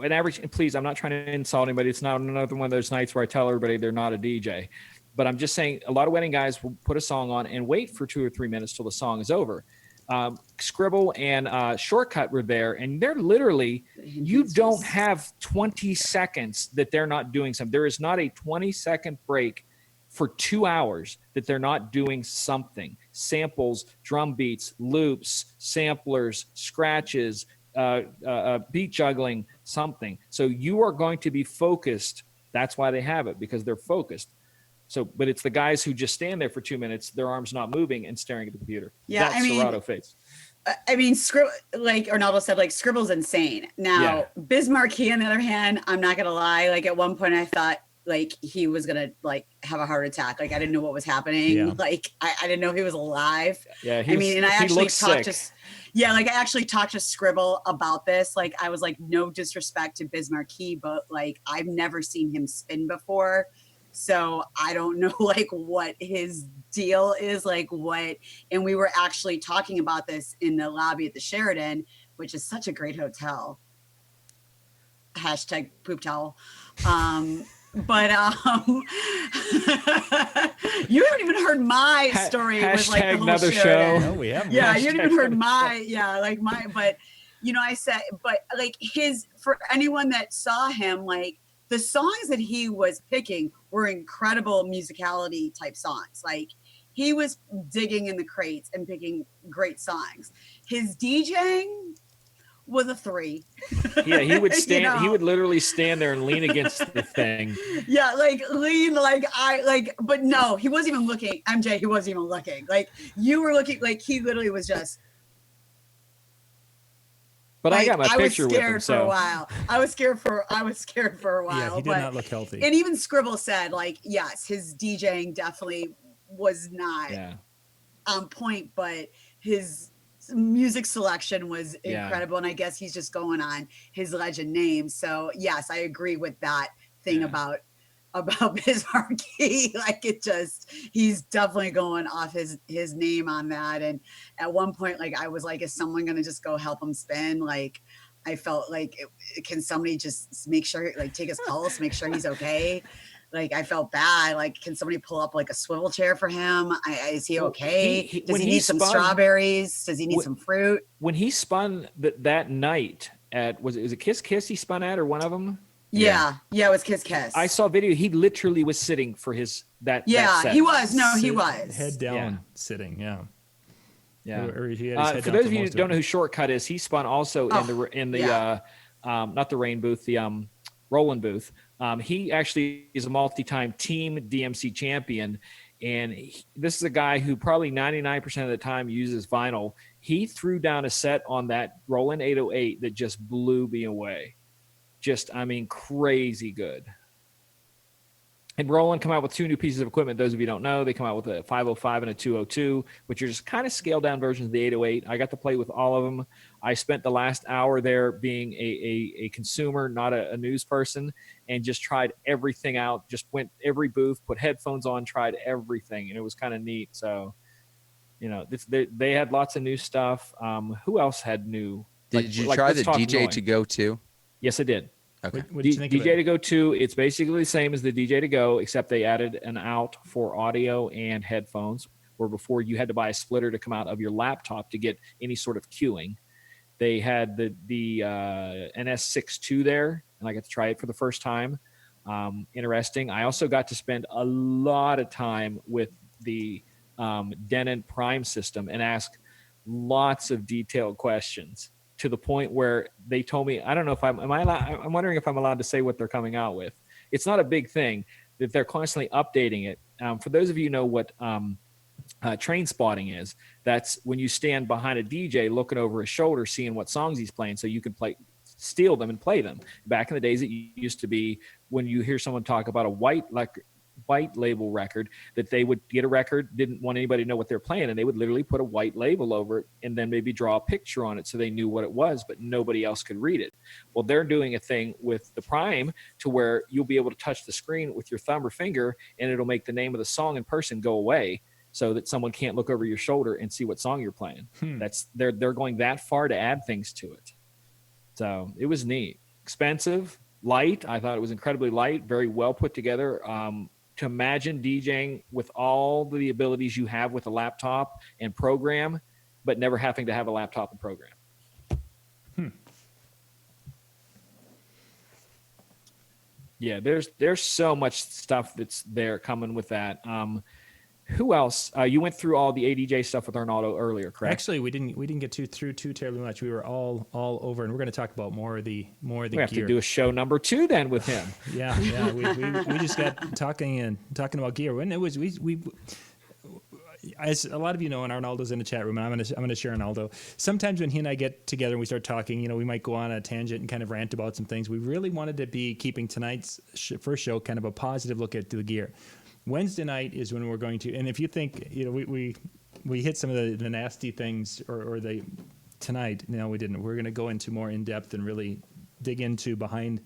[SPEAKER 3] average, and please, I'm not trying to insult anybody. It's not another one of those nights where I tell everybody they're not a DJ. But I'm just saying a lot of wedding guys will put a song on and wait for 2 or 3 minutes till the song is over. Scribble and Shortcut were there, and they're literally, you don't have 20 seconds that they're not doing something. There is not a 20-second break for 2 hours that they're not doing something. Samples, drum beats, loops, samplers, scratches, beat juggling, something. So you are going to be focused. That's why they have it, because they're focused. So, but it's the guys who just stand there for 2 minutes, their arms not moving and staring at the computer.
[SPEAKER 4] Yeah,
[SPEAKER 3] that's Serato face.
[SPEAKER 4] I mean, like Arnaldo said, like Scribble's insane. Now, Bismarcky, on the other hand, I'm not gonna lie. Like at one point, I thought like he was gonna like have a heart attack. Like I didn't know what was happening.
[SPEAKER 1] Yeah.
[SPEAKER 4] Like I didn't know he was alive.
[SPEAKER 3] Yeah,
[SPEAKER 4] and I actually talked to. Yeah, like I actually talked to Scribble about this. Like I was like, no disrespect to Bismarcky, but like I've never seen him spin before. So I don't know like what his deal is, like what, and we were actually talking about this in the lobby at the Sheridan, which is such a great hotel. # poop towel. but you haven't even heard my story with like the whole
[SPEAKER 3] another
[SPEAKER 4] show.
[SPEAKER 1] No, we haven't.
[SPEAKER 4] Yeah, you haven't even heard but I said, but like for anyone that saw him, like the songs that he was picking were incredible musicality type songs. Like he was digging in the crates and picking great songs. His DJing was a 3.
[SPEAKER 3] Yeah, he would stand. He would literally stand there and lean against the thing.
[SPEAKER 4] Yeah, like lean, but no, he wasn't even looking. MJ, he wasn't even looking. Like you were looking, like he literally was just.
[SPEAKER 3] But
[SPEAKER 4] like,
[SPEAKER 3] I got my picture with him.
[SPEAKER 4] I was scared for a while. I was scared for a while.
[SPEAKER 1] Yeah, he did not look healthy.
[SPEAKER 4] And even Scribble said, like, yes, his DJing definitely was not on point, but his music selection was incredible. And I guess he's just going on his legend name. So yes, I agree with that thing about Bismarcky. Like he's definitely going off his name on that. And at one point, like I was like, is someone going to just go help him spin? Like I felt like, can somebody just make sure, like take his pulse, make sure he's okay? Like I felt bad. Like, can somebody pull up like a swivel chair for him? Is he okay? Does he need some strawberries? Does he need some fruit?
[SPEAKER 3] When he spun that night at, is it Kiss Kiss he spun at, or one of them?
[SPEAKER 4] Yeah, it was Kiss Kiss.
[SPEAKER 3] I saw video. He literally was sitting for that set.
[SPEAKER 4] He was. No, he was.
[SPEAKER 1] Head down, sitting. Yeah. Or he had his head
[SPEAKER 3] for
[SPEAKER 1] down
[SPEAKER 3] those of you who don't know who Shortcut is, he spun also in the not the rain booth, the Roland booth. He actually is a multi-time team DMC champion, and this is a guy who probably 99% of the time uses vinyl. He threw down a set on that Roland 808 that just blew me away. Crazy good. And Roland come out with 2 new pieces of equipment. Those of you who don't know, they come out with a 505 and a 202, which are just kind of scaled down versions of the 808. I got to play with all of them. I spent the last hour there being a consumer, not a news person, and just tried everything out. Just went every booth, put headphones on, tried everything, and it was kind of neat. So, they had lots of new stuff. Who else had new?
[SPEAKER 2] Did you try the DJ to go too?
[SPEAKER 3] Yes, I did.
[SPEAKER 2] Okay.
[SPEAKER 1] What did you think of
[SPEAKER 3] DJ
[SPEAKER 1] it?
[SPEAKER 3] to go 2, it's basically the same as the DJ to go, except they added an out for audio and headphones, where before you had to buy a splitter to come out of your laptop to get any sort of cueing. They had the NS62 there, and I got to try it for the first time. Interesting. I also got to spend a lot of time with the Denon Prime system and ask lots of detailed questions, to the point where they told me, I don't know if I'm wondering if I'm allowed to say what they're coming out with. It's not a big thing, that they're constantly updating it. For those of you who know what train spotting is, that's when you stand behind a DJ looking over his shoulder, seeing what songs he's playing, so you can steal them and play them. Back in the days, it used to be when you hear someone talk about a white label record, that they would get a record, didn't want anybody to know what they're playing, and they would literally put a white label over it and then maybe draw a picture on it so they knew what it was, but nobody else could read it. Well, they're doing a thing with the Prime to where you'll be able to touch the screen with your thumb or finger, and it'll make the name of the song in person go away, so that someone can't look over your shoulder and see what song you're playing. They're going that far to add things to it. So it was neat. Expensive, light. I thought it was incredibly light, very well put together. To imagine DJing with all the abilities you have with a laptop and program, but never having to have a laptop and program. Yeah, there's so much stuff that's there coming with that. Who else? You went through all the ADJ stuff with Arnaldo earlier, correct?
[SPEAKER 1] Actually, we didn't get through too terribly much. We were all over, and we're going to talk about more of the
[SPEAKER 3] we
[SPEAKER 1] gear.
[SPEAKER 3] have to do a show number 2 then with him.
[SPEAKER 1] Yeah. We just got talking about gear, and it was we. As a lot of you know, and Arnaldo's in the chat room, and I'm gonna share Arnaldo. Sometimes when he and I get together and we start talking, we might go on a tangent and kind of rant about some things. We really wanted to be keeping tonight's first show kind of a positive look at the gear. Wednesday night is when we're going to, and if you think, we hit some of the nasty things or the tonight. No, we didn't. We're going to go into more in depth and really dig into behind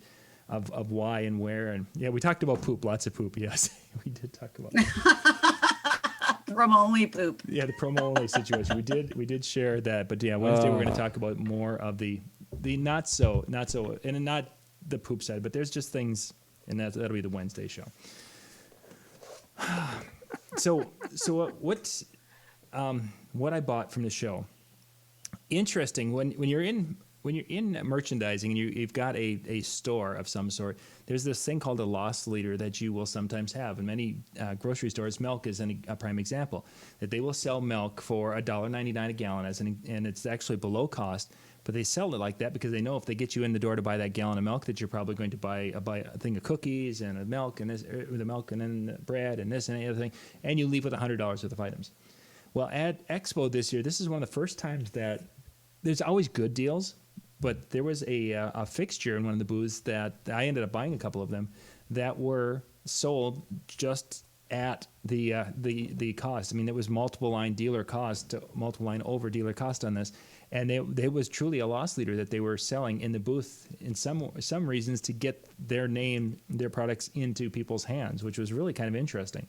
[SPEAKER 1] of why and where. And yeah, we talked about poop, lots of poop. Yes, we did talk about
[SPEAKER 4] promo only poop.
[SPEAKER 1] Yeah, the promo only situation. We did share that, but yeah, Wednesday we're going to talk about more of the not so, and not the poop side, but there's just things and that'll be the Wednesday show. So what I bought from the show. Interesting when you're in merchandising and you've got a store of some sort. There's this thing called a loss leader that you will sometimes have in many grocery stores. Milk is a prime example, that they will sell milk for $1.99 a gallon and it's actually below cost. But they sell it like that because they know if they get you in the door to buy that gallon of milk, that you're probably going to buy a thing of cookies and a milk and the milk and then the bread and this and the other thing, and you leave with $100 worth of items. Well, at Expo this year, this is one of the first times that there's always good deals, but there was a fixture in one of the booths that I ended up buying a couple of them that were sold just at the cost. I mean, it was multiple line dealer cost, multiple line over dealer cost on this. And it was truly a loss leader that they were selling in the booth in some reasons to get their products into people's hands, which was really kind of interesting.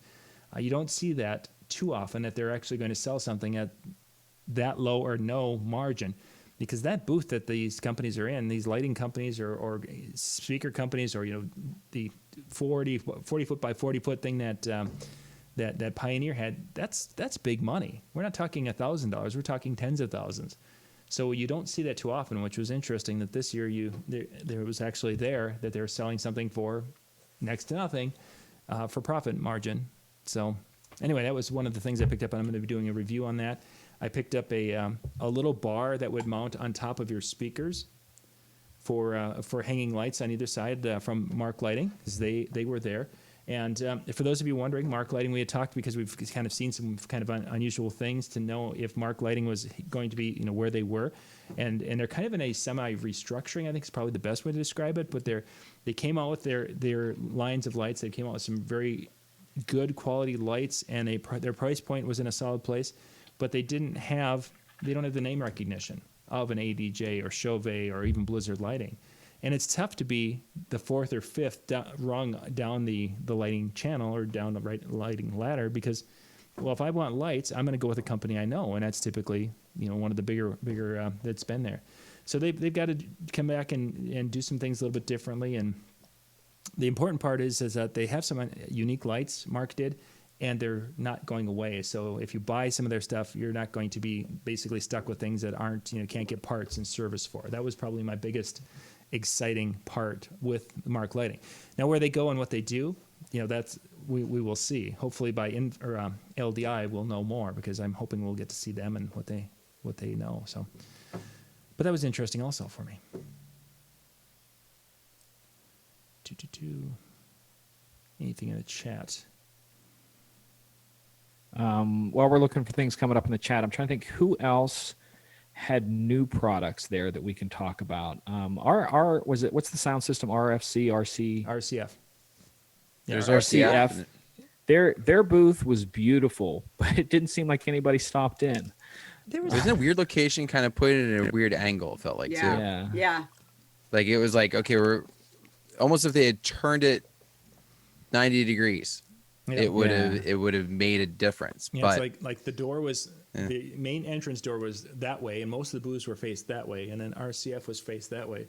[SPEAKER 1] You don't see that too often, that they're actually going to sell something at that low or no margin, because that booth that these companies are in, these lighting companies or speaker companies, or the 40 foot by 40 foot thing that Pioneer had, that's big money. We're not talking $1,000. We're talking tens of thousands. So you don't see that too often, which was interesting that this year there was actually that they were selling something for next to nothing for profit margin. So anyway, that was one of the things I picked up, and I'm going to be doing a review on that. I picked up a little bar that would mount on top of your speakers for hanging lights on either side from Mark Lighting, because they were there. And for those of you wondering, Mark Lighting, we had talked because we've kind of seen some kind of unusual things to know if Mark Lighting was going to be, where they were. And they're kind of in a semi-restructuring, I think is probably the best way to describe it. But they came out with their lines of lights. They came out with some very good quality lights, and their price point was in a solid place. But they don't have the name recognition of an ADJ or Chauvet or even Blizzard Lighting. And it's tough to be the fourth or fifth rung down the lighting channel or down the right lighting ladder, because, well, if I want lights, I'm going to go with a company I know, and that's typically one of the bigger that's been there. So they've got to come back and do some things a little bit differently. And the important part is that they have some unique lights, Mark did, and they're not going away. So if you buy some of their stuff, you're not going to be basically stuck with things that aren't, can't get parts and service for. That was probably my biggest exciting part with Mark Lighting. Now, where they go and what they do, that's we will see. Hopefully by LDI we'll know more, because I'm hoping we'll get to see them and what they know. So, but that was interesting also for me. Anything in the chat?
[SPEAKER 3] While we're looking for things coming up in the chat, I'm trying to think who else had new products there that we can talk about. What's the sound system?
[SPEAKER 1] RCF. Yeah,
[SPEAKER 2] There's RCF.
[SPEAKER 3] Their booth was beautiful, but it didn't seem like anybody stopped in.
[SPEAKER 2] It was in a weird location, kind of put it in a weird angle, it felt like, too.
[SPEAKER 4] Yeah.
[SPEAKER 2] Like, it was like, okay, we're almost, if they had turned it 90 degrees, it would have made a difference.
[SPEAKER 1] Yeah,
[SPEAKER 2] but
[SPEAKER 1] it's like the door was, the main entrance door was that way, and most of the booths were faced that way, and then RCF was faced that way,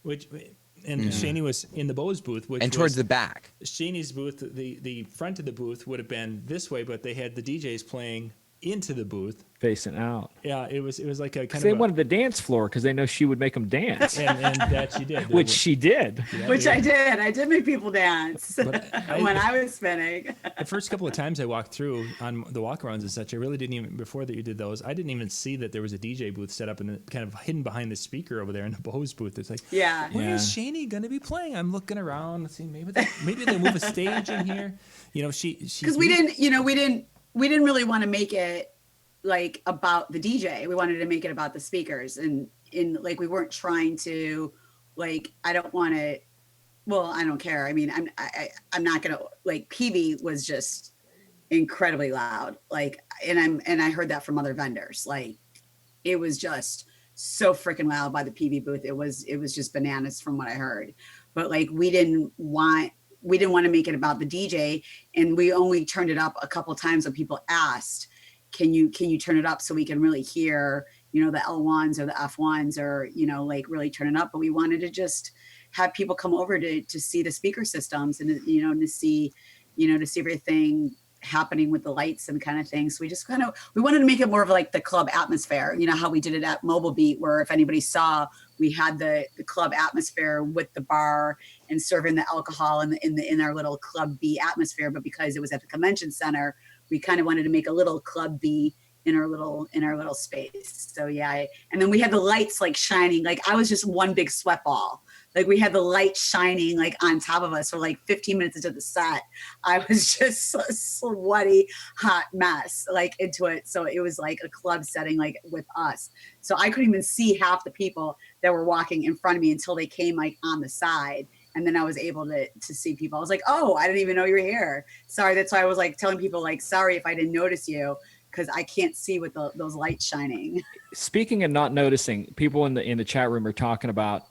[SPEAKER 1] Shani was in the Bose booth, which
[SPEAKER 2] towards the back.
[SPEAKER 1] Shani's booth, the front of the booth would have been this way, but they had the DJs playing into the booth,
[SPEAKER 3] facing out.
[SPEAKER 1] Yeah, it was like a kind of.
[SPEAKER 3] They wanted the dance floor because they know she would make them dance,
[SPEAKER 1] and that she did,
[SPEAKER 3] which she did.
[SPEAKER 1] Yeah,
[SPEAKER 4] which I did. I did make people dance when I was spinning.
[SPEAKER 1] The first couple of times I walked through on the walkarounds and such, I really didn't even, before that you did those, I didn't even see that there was a DJ booth set up and kind of hidden behind the speaker over there in the Bose booth. It's like, where is Shani going to be playing? I'm looking around, see maybe they move a stage in here. She
[SPEAKER 4] because we didn't really want to make it like about the DJ. We wanted to make it about the speakers, and we weren't trying to, like, I don't want to, well, I don't care. I mean, I'm not gonna, like, PV was just incredibly loud, like, and I heard that from other vendors, like, it was just so freaking loud by the PV booth. It was just bananas from what I heard. But like, we didn't want to make it about the DJ, and we only turned it up a couple times when people asked, can you turn it up so we can really hear, the L1s or the F1s, or, like, really turn it up. But we wanted to just have people come over to see the speaker systems and, to see everything happening with the lights and kind of things. So we wanted to make it more of like the club atmosphere, how we did it at Mobile Beat, where if anybody saw, we had the club atmosphere with the bar and serving the alcohol in our little Club B atmosphere. But because it was at the convention center, we kind of wanted to make a little Club B in our little space. So yeah, and then we had the lights like shining, like I was just one big sweat ball. Like we had the light shining like on top of us for like 15 minutes into the set. I was just a sweaty, hot mess like into it. So it was like a club setting like with us. So I couldn't even see half the people that were walking in front of me until they came like on the side. And then I was able to see people. I was like, oh, I didn't even know you were here. Sorry. That's why I was like telling people like, sorry if I didn't notice you, because I can't see with those lights shining.
[SPEAKER 3] Speaking of not noticing, people in the chat room are talking about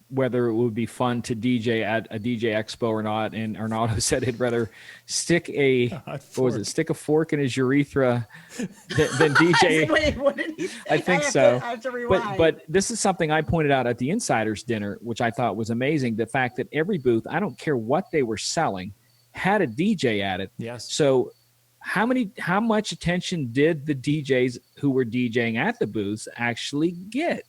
[SPEAKER 3] whether it would be fun to DJ at a DJ Expo or not. And Arnaldo said he'd rather stick a fork in his urethra than DJ.
[SPEAKER 4] Wait, what did he say?
[SPEAKER 3] I think so.
[SPEAKER 4] I have to rewind.
[SPEAKER 3] But this is something I pointed out at the Insiders Dinner, which I thought was amazing. The fact that every booth, I don't care what they were selling, had a DJ at it.
[SPEAKER 1] Yes.
[SPEAKER 3] So how much attention did the DJs who were DJing at the booths actually get?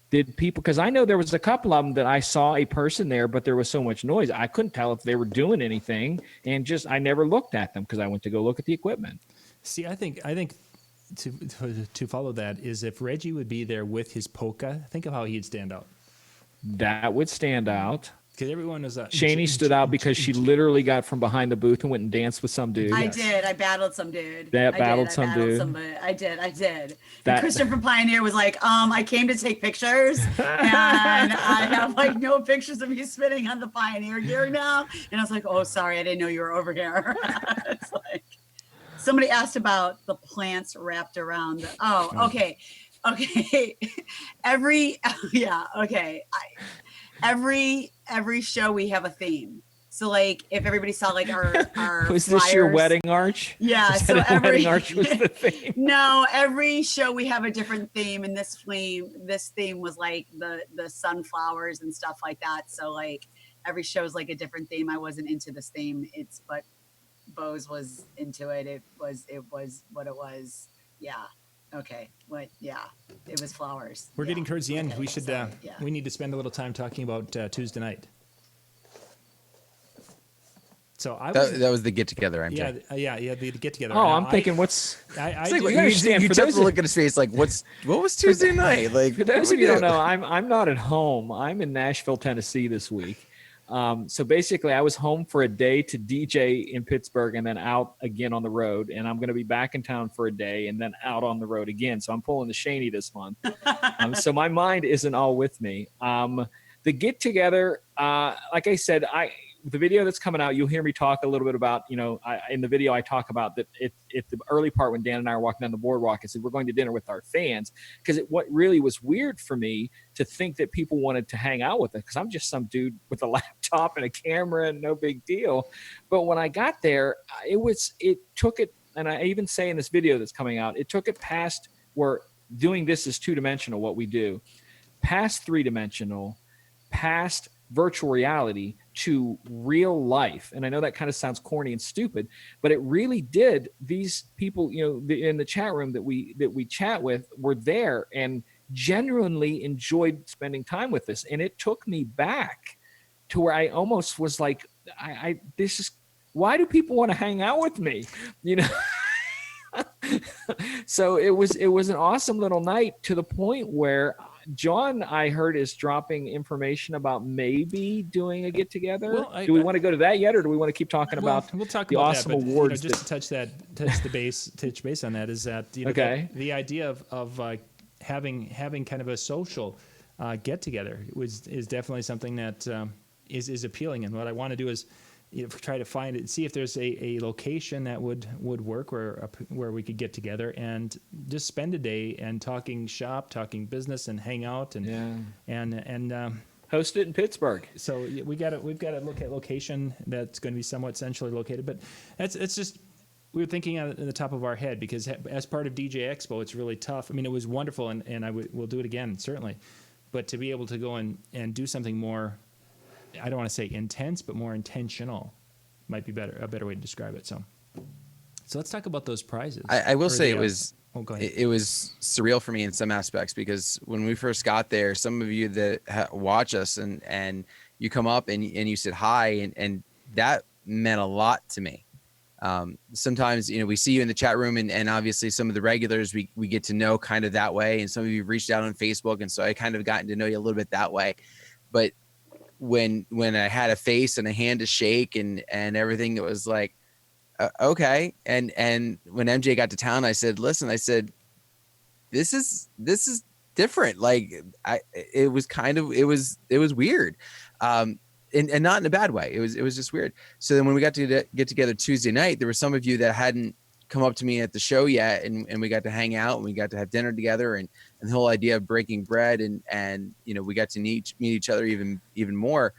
[SPEAKER 3] Did people, because I know there was a couple of them that I saw a person there, but there was so much noise. I couldn't tell if they were doing anything, and I never looked at them because I went to go look at the equipment.
[SPEAKER 1] See, I think to follow that is if Reggie would be there with his polka, think of how he'd stand out.
[SPEAKER 3] That would stand out.
[SPEAKER 1] Because everyone was
[SPEAKER 3] Shani stood out because she literally got from behind the booth and went and danced with some dude.
[SPEAKER 4] I did. I battled some dude. I did. And Christian from Pioneer was like, I came to take pictures and I have like no pictures of you spinning on the Pioneer gear now. And I was like, oh, sorry. I didn't know you were over here. It's like somebody asked about the plants wrapped around. Okay. Every show we have a theme. So like if everybody saw like our
[SPEAKER 3] was this
[SPEAKER 4] flyers,
[SPEAKER 3] your wedding arch?
[SPEAKER 4] Yeah.
[SPEAKER 3] Was
[SPEAKER 4] So every
[SPEAKER 3] wedding arch was the theme.
[SPEAKER 4] No, every show we have a different theme, and this theme was like the sunflowers and stuff like that. So like every show is like a different theme. I wasn't into this theme. But Bose was into it. It was what it was. Yeah. Okay. It was flowers.
[SPEAKER 1] We're getting towards the end.
[SPEAKER 4] Okay,
[SPEAKER 1] We should. We need to spend a little time talking about Tuesday night. So
[SPEAKER 2] that was the get together. I'm
[SPEAKER 1] yeah, the get together.
[SPEAKER 3] Oh, I'm thinking what's.
[SPEAKER 2] You took a look at his face like, what was Tuesday night? Like,
[SPEAKER 3] for those of you who don't know, I'm not at home. I'm in Nashville, Tennessee this week. So basically, I was home for a day to DJ in Pittsburgh and then out again on the road. And I'm going to be back in town for a day and then out on the road again. So I'm pulling the Shani this month. So my mind isn't all with me. The get together, like I said, the video that's coming out, you'll hear me talk a little bit about, in the video I talk about that at the early part when Dan and I were walking down the boardwalk, I said, we're going to dinner with our fans. Because what really was weird for me to think that people wanted to hang out with us, because I'm just some dude with a laptop and a camera and no big deal. But when I got there, it took it, and I even say in this video that's coming out, it took it past where doing this is two-dimensional, what we do, past three-dimensional, past virtual reality to real life. And I know that kind of sounds corny and stupid, but it really did. These people, in the chat room that we chat with were there and genuinely enjoyed spending time with us. And it took me back to where I almost was like, why do people want to hang out with me? So it was an awesome little night to the point where John, I heard, is dropping information about maybe doing a get together. Well, do we want to go to that yet, or do we want to keep talking about
[SPEAKER 1] we'll talk
[SPEAKER 3] the
[SPEAKER 1] about
[SPEAKER 3] awesome
[SPEAKER 1] that, but,
[SPEAKER 3] awards?
[SPEAKER 1] Just to touch base on that is that the idea of having kind of a social get together is definitely something that is appealing. And what I want to do is try to find it, see if there's a location that would work where we could get together and just spend a day and talking shop, talking business, and hang out and
[SPEAKER 3] host it in Pittsburgh.
[SPEAKER 1] So we've got to look at location that's going to be somewhat centrally located. But it's just we were thinking at the top of our head because as part of DJ Expo, it's really tough. I mean, it was wonderful, and we'll do it again certainly. but to be able to go and do something more, I don't want to say intense, but more intentional might be a better way to describe it. So let's talk about those prizes.
[SPEAKER 2] I will say
[SPEAKER 1] go ahead.
[SPEAKER 2] it was surreal for me in some aspects, because when we first got there, some of you that watch us and you come up and you said hi, and that meant a lot to me. Sometimes, we see you in the chat room, and obviously some of the regulars we get to know kind of that way. And some of you reached out on Facebook. And so I kind of gotten to know you a little bit that way. But when I had a face and a hand to shake and everything, it was like, okay. And when MJ got to town, I said, listen, this is different. Like it was weird. And not in a bad way. It was just weird. So then when we got to get together Tuesday night, there were some of you that hadn't come up to me at the show yet, and we got to hang out and we got to have dinner together, and the whole idea of breaking bread and we got to meet each other even more.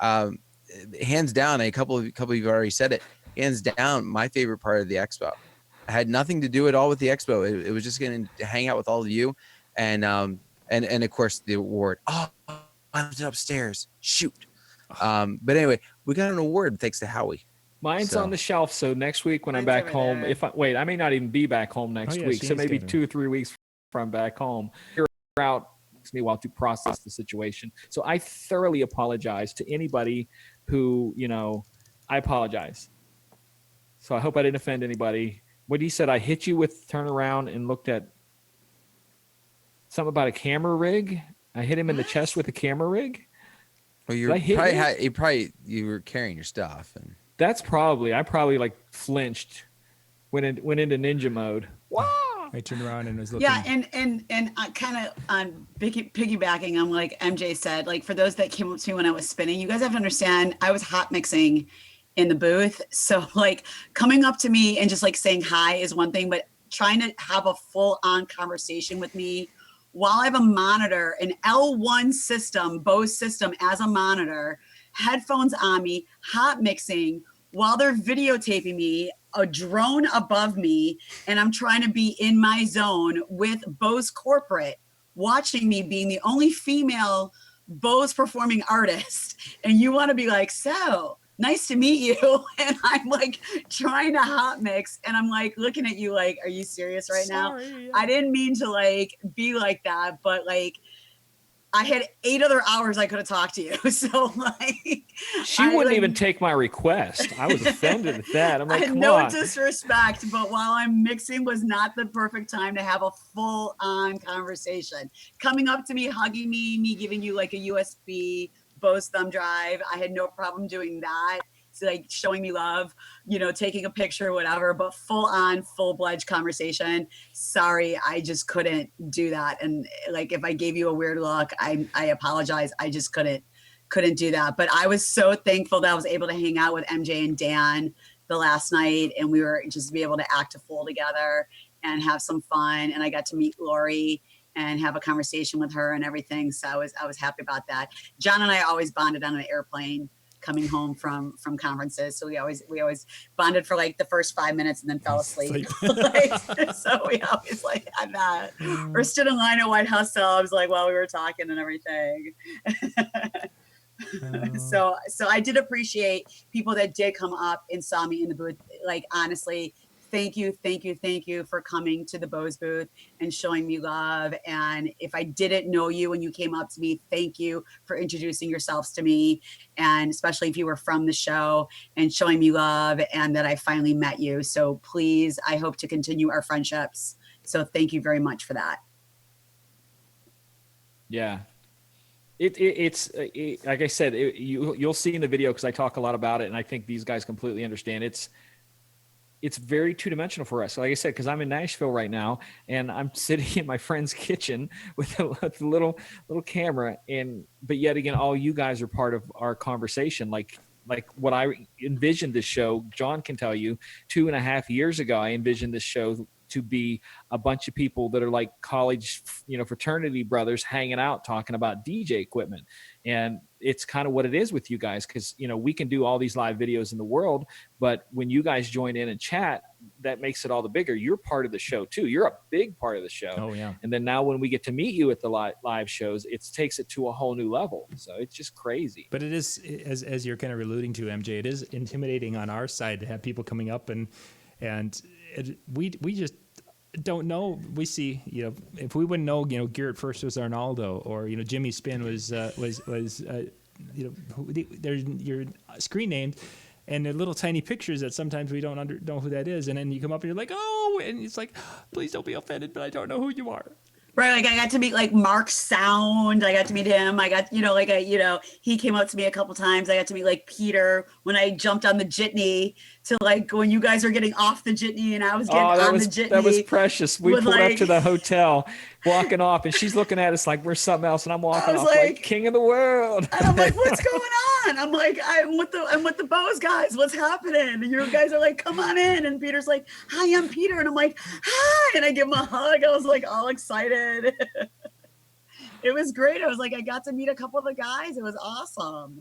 [SPEAKER 2] Hands down, a couple of you have already said it. Hands down, my favorite part of the expo. I had nothing to do at all with the expo. It was just getting to hang out with all of you, and of course the award. Oh, I left it upstairs. Shoot. But anyway, we got an award thanks to Howie.
[SPEAKER 3] Mine's on the shelf. So next week when I'm back home, I may not even be back home next week. So maybe 2 or 3 weeks from I'm back home, you're out me while to process the situation. So I thoroughly apologize to anybody who, I apologize. So I hope I didn't offend anybody. What he said, I hit you with, turn around and looked at something about a camera rig. I hit him in the chest with a camera rig.
[SPEAKER 2] Well, you were carrying your stuff, and
[SPEAKER 3] that's I probably like flinched, went into ninja mode. Wow!
[SPEAKER 1] I turned around and was looking.
[SPEAKER 4] Yeah, and kind of on piggybacking on like MJ said, like for those that came up to me when I was spinning, you guys have to understand I was hot mixing in the booth, so like coming up to me and just like saying hi is one thing, but trying to have a full-on conversation with me while I have a monitor, an L1 system, Bose system as a monitor, headphones on me, hot mixing, while they're videotaping me, a drone above me, and I'm trying to be in my zone with Bose corporate watching me being the only female Bose performing artist. And you want to be like, so nice to meet you. And I'm like trying to hot mix, and I'm like looking at you like, are you serious right now? I didn't mean to like be like that, but like I had 8 other hours I could have talked to you. So like
[SPEAKER 3] she wouldn't even take my request. I was offended at that. I'm like, come on.
[SPEAKER 4] Disrespect, but while I'm mixing was not the perfect time to have a full on conversation. Coming up to me, hugging me giving you like a USB Bose thumb drive. I had no problem doing that. So like showing me love, taking a picture, whatever, but full-fledged conversation. Sorry, I just couldn't do that. And like, if I gave you a weird look, I apologize. I just couldn't do that. But I was so thankful that I was able to hang out with MJ and Dan the last night, and we were just be able to act a fool together and have some fun. And I got to meet Lori and have a conversation with her and everything. So I was happy about that. John and I always bonded on an airplane coming home from conferences. So we always bonded for like the first 5 minutes and then fell asleep. So we always like had that. Or stood in line at White House Subs like while we were talking and everything. So I did appreciate people that did come up and saw me in the booth. Like honestly, thank you for coming to the Bose booth and showing me love. And if I didn't know you when you came up to me, thank you for introducing yourselves to me. And especially if you were from the show and showing me love and that I finally met you. So please, I hope to continue our friendships. So thank you very much for that.
[SPEAKER 3] Yeah. It's like I said, you'll see in the video, because I talk a lot about it, and I think these guys completely understand. It's very two-dimensional for us. Like I said, because I'm in Nashville right now, and I'm sitting in my friend's kitchen with a little camera, but yet again, all you guys are part of our conversation. Like what I envisioned this show, John can tell you, 2.5 years ago, I envisioned this show to be a bunch of people that are like college, fraternity brothers hanging out, talking about DJ equipment. And it's kind of what it is with you guys, because we can do all these live videos in the world, but when you guys join in and chat, that makes it all the bigger. You're part of the show too. You're a big part of the show.
[SPEAKER 1] Oh yeah.
[SPEAKER 3] And then now when we get to meet you at the live shows, it takes it to a whole new level. So it's just crazy.
[SPEAKER 1] But it is, as you're kind of alluding to, MJ, it is intimidating on our side to have people coming up and we just don't know. We see, if we wouldn't know, Garrett first was Arnaldo, or Jimmy Spin was there's your screen named, and they're little tiny pictures that sometimes we don't know who that is, and then you come up and you're like, oh, and it's like, please don't be offended, but I don't know who you are.
[SPEAKER 4] Right, like I got to meet like Mark Sound. I got to meet him. I got, he came up to me a couple times. I got to meet like Peter when I jumped on the jitney, to like when you guys were getting off the jitney and I was getting on the jitney.
[SPEAKER 3] That was precious. We pulled up to the hotel, walking off, and she's looking at us like we're something else, and I'm walking off like king of the world.
[SPEAKER 4] And I'm like, what's going on? I'm like, I'm with the Bose guys. What's happening? And you guys are like, come on in. And Peter's like, hi, I'm Peter. And I'm like, hi. And I give him a hug. I was like all excited. It was great. I was like, I got to meet a couple of the guys. It was awesome.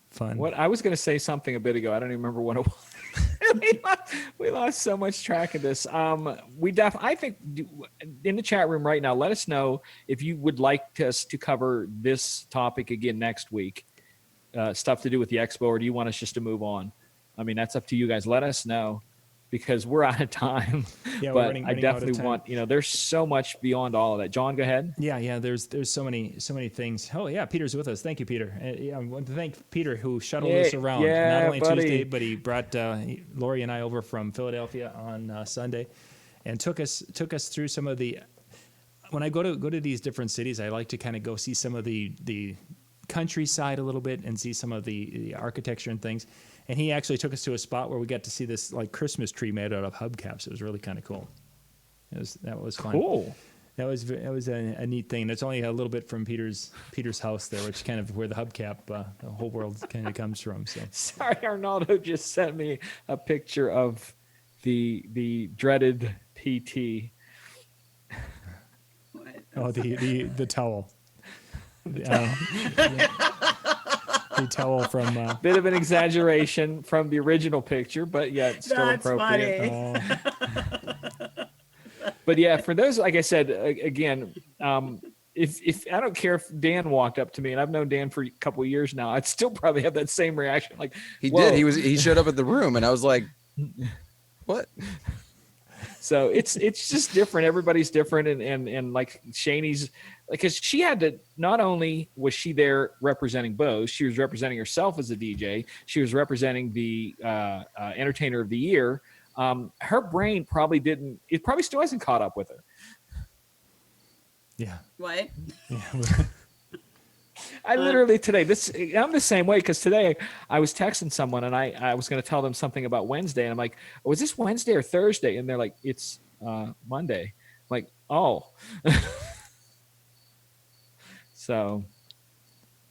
[SPEAKER 1] Fun.
[SPEAKER 3] What I was going to say something a bit ago. I don't even remember what it was. we lost so much track of this. I think in the chat room right now, let us know if you would like us to cover this topic again next week, stuff to do with the expo, or do you want us just to move on? I mean, that's up to you guys. Let us know, because we're out of time. Yeah, but running I definitely want, there's so much beyond all of that. John, go ahead.
[SPEAKER 1] Yeah. There's so many things. Oh yeah, Peter's with us. Thank you, Peter. I want to thank Peter, who shuttled us around, not only Tuesday, but he brought Lori and I over from Philadelphia on Sunday, and took us through some of the. When I go to these different cities, I like to kind of go see some of the countryside a little bit and see some of the architecture and things. And he actually took us to a spot where we got to see this like Christmas tree made out of hubcaps. It was really kind of cool. That was fun.
[SPEAKER 3] Cool.
[SPEAKER 1] That was a neat thing. And it's only a little bit from Peter's house there, which is kind of where the hubcap, the whole world kind of comes from. So
[SPEAKER 3] sorry, Arnaldo just sent me a picture of the dreaded PT.
[SPEAKER 1] Oh, the towel. The towel from
[SPEAKER 3] bit of an exaggeration from the original picture, but yet still
[SPEAKER 4] That's
[SPEAKER 3] appropriate.
[SPEAKER 4] Funny.
[SPEAKER 3] But yeah, for those, like I said again, if I don't care if Dan walked up to me, and I've known Dan for a couple of years now, I'd still probably have that same reaction. Like
[SPEAKER 2] he did. He showed up at the room, and I was like, what?
[SPEAKER 3] So it's just different. Everybody's different, and like Shani's, because she had to, not only was she there representing Bose, she was representing herself as a DJ. She was representing the Entertainer of the Year. Her brain probably still hasn't caught up with her.
[SPEAKER 1] Yeah.
[SPEAKER 4] What?
[SPEAKER 1] Yeah.
[SPEAKER 3] I literally today, I'm the same way, because today I was texting someone and I was going to tell them something about Wednesday, and I'm like, oh, is this Wednesday or Thursday? And they're like, it's Monday. I'm like, oh. So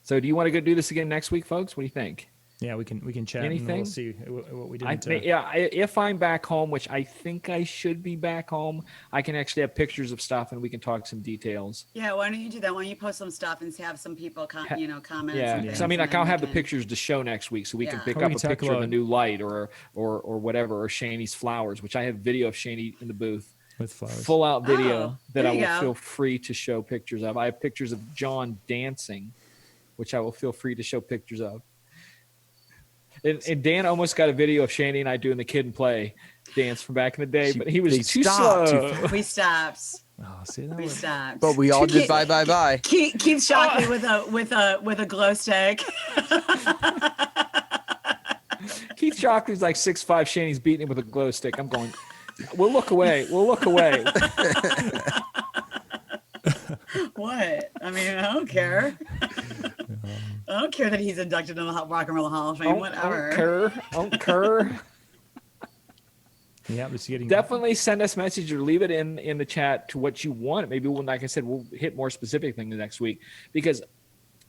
[SPEAKER 3] do you want to go do this again next week, folks? What do you think?
[SPEAKER 1] Yeah, we can chat.
[SPEAKER 3] Anything?
[SPEAKER 1] And we'll see what we did.
[SPEAKER 3] If I'm back home, which I think I should be back home, I can actually have pictures of stuff and we can talk some details.
[SPEAKER 4] Yeah, why don't you do that? Why don't you post some stuff and have some people comment?
[SPEAKER 3] Yeah, because I mean, like I'll have the pictures to show next week, so we can pick up a picture of a new light or whatever, or Shani's flowers, which I have video of Shani in the booth.
[SPEAKER 1] With flowers.
[SPEAKER 3] Full out video that I will feel free to show pictures of. I have pictures of John dancing, which I will feel free to show pictures of. And Dan almost got a video of Shani and I doing the Kid and Play dance from back in the day, but he was too slow.
[SPEAKER 4] We stopped.
[SPEAKER 1] Oh, see that?
[SPEAKER 4] We stopped.
[SPEAKER 2] But we all did bye.
[SPEAKER 4] Keith Shockley with a glow stick.
[SPEAKER 3] Keith Shockley's like 6'5". Shani's beating him with a glow stick. I'm going, we'll look away.
[SPEAKER 4] What? I mean, I don't care. I don't care that he's inducted in the Rock and Roll Hall of Fame. Whatever.
[SPEAKER 3] Don't care.
[SPEAKER 1] Yeah, it's getting.
[SPEAKER 3] Definitely send us a message or leave it in the chat to what you want. Maybe like I said, we'll hit more specific things next week, because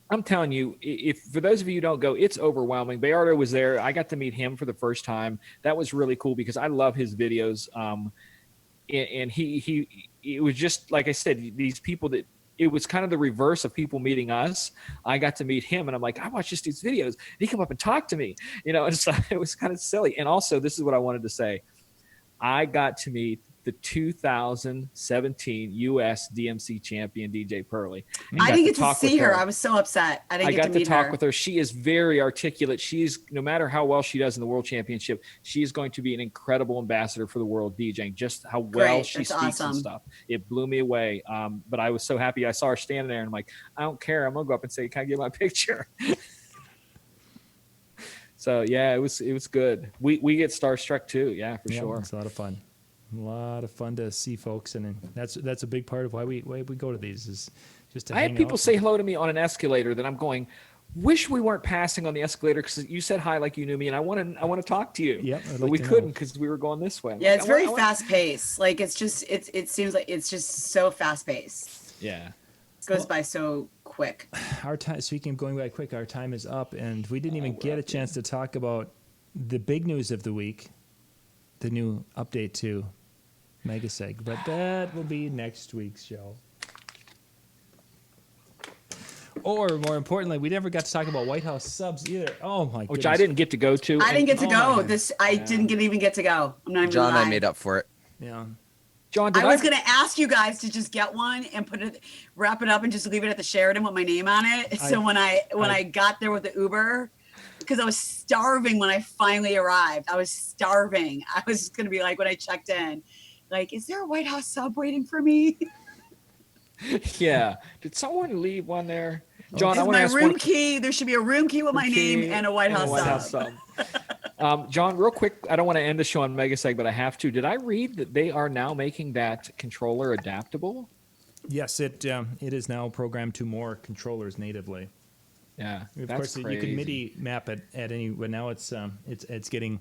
[SPEAKER 3] I'm telling you, if for those of you who don't go, it's overwhelming. Bayardo was there. I got to meet him for the first time. That was really cool because I love his videos. And he it was just like I said, these people that it was kind of the reverse of people meeting us. I got to meet him, and I'm like, I watch this dude's videos. And he come up and talk to me, and so it was kind of silly. And also, this is what I wanted to say. I got to meet the 2017 U.S. DMC champion, DJ Pearly.
[SPEAKER 4] I didn't get to see her. I was so upset. I didn't get to meet her.
[SPEAKER 3] I got to talk with her. She is very articulate. No matter how well she does in the World Championship, she is going to be an incredible ambassador for the world DJing. Just how well she speaks and stuff. It blew me away. But I was so happy. I saw her standing there, and I'm like, I don't care. I'm going to go up and say, can I get my picture? So, yeah, it was good. We get starstruck, too. Yeah, for sure.
[SPEAKER 1] It's a lot of fun. A lot of fun to see folks, and that's a big part of why we go to these, is just to hang out.
[SPEAKER 3] I had people say hello to me on an escalator that I'm going, wish we weren't passing on the escalator because you said hi like you knew me, and I want to talk to you.
[SPEAKER 1] Yeah,
[SPEAKER 3] but we couldn't because we were going this way.
[SPEAKER 4] Yeah, it's very fast paced. Like it seems like it's just so fast paced.
[SPEAKER 3] Yeah,
[SPEAKER 4] it goes by so quick.
[SPEAKER 1] Our time. Speaking of going by quick, our time is up, and we didn't even get a chance to talk about the big news of the week, the new update to Megaseg, but that will be next week's show. Or more importantly, we never got to talk about White House subs either. Oh my goodness.
[SPEAKER 3] Which I didn't get to go to.
[SPEAKER 4] I didn't get to go. I didn't even get to go. I'm not even
[SPEAKER 2] John,
[SPEAKER 4] lying.
[SPEAKER 2] I made up for it.
[SPEAKER 1] Yeah.
[SPEAKER 3] John,
[SPEAKER 4] I was going to ask you guys to just get one and wrap it up and just leave it at the Sheraton with my name on it. So when I got there with the Uber, because I was starving when I finally arrived. I was starving. I was going to be like, when I checked in, like, is there a White House sub waiting for me?
[SPEAKER 3] Yeah. Did someone leave one there? John,
[SPEAKER 4] I want to ask room key. There should be a room key with my name and a White House sub.
[SPEAKER 3] John, real quick, I don't want to end the show on Megaseg, but I have to. Did I read that they are now making that controller adaptable?
[SPEAKER 1] Yes, it is now programmed to more controllers natively.
[SPEAKER 3] Yeah,
[SPEAKER 1] of
[SPEAKER 3] that's
[SPEAKER 1] course,
[SPEAKER 3] crazy.
[SPEAKER 1] you can MIDI map it at any, but now it's getting.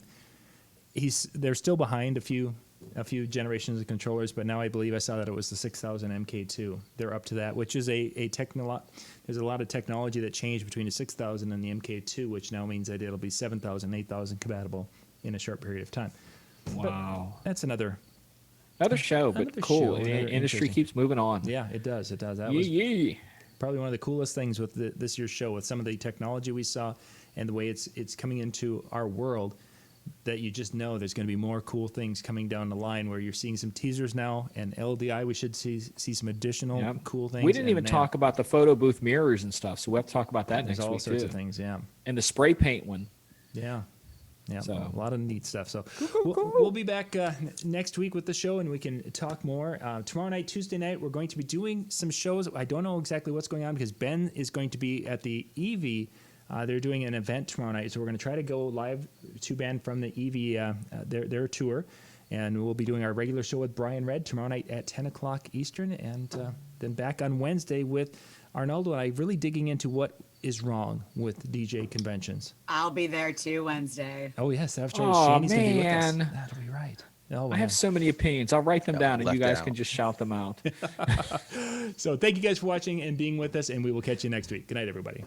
[SPEAKER 1] They're still behind a few generations of controllers, but now I believe I saw that it was the 6000 MK2. They're up to that, which is there's a lot of technology that changed between the 6000 and the MK2, which now means that it'll be 7000, 8000 compatible in a short period of time.
[SPEAKER 3] Wow,
[SPEAKER 1] but that's another
[SPEAKER 3] show, but cool. The industry keeps moving on.
[SPEAKER 1] Yeah, it does. That
[SPEAKER 3] was
[SPEAKER 1] probably one of the coolest things with this year's show, with some of the technology we saw and the way it's coming into our world, that you just know there's going to be more cool things coming down the line, where you're seeing some teasers now, and LDI we should see some additional cool things.
[SPEAKER 3] We didn't even talk about the photo booth mirrors and stuff, so we'll have to talk about that next week.
[SPEAKER 1] There's all sorts of things, yeah.
[SPEAKER 3] And the spray paint one.
[SPEAKER 1] Yeah. Yeah,
[SPEAKER 3] so
[SPEAKER 1] a lot of neat stuff. So we'll be back next week with the show, and we can talk more. Tomorrow night, Tuesday night, we're going to be doing some shows. I don't know exactly what's going on because Ben is going to be at the EV. They're doing an event tomorrow night, so we're going to try to go live to Ben from the EV, their tour. And we'll be doing our regular show with Brian Red tomorrow night at 10 o'clock Eastern, and then back on Wednesday with Arnaldo and I, really digging into what is wrong with DJ conventions.
[SPEAKER 4] I'll be there too Wednesday.
[SPEAKER 1] Oh yes, that's right. Shani's going to be with us. That'll be right.
[SPEAKER 3] Oh, I have so many opinions. I'll write them down, and you guys can just shout them out.
[SPEAKER 1] So thank you guys for watching and being with us, and we will catch you next week. Good night, everybody.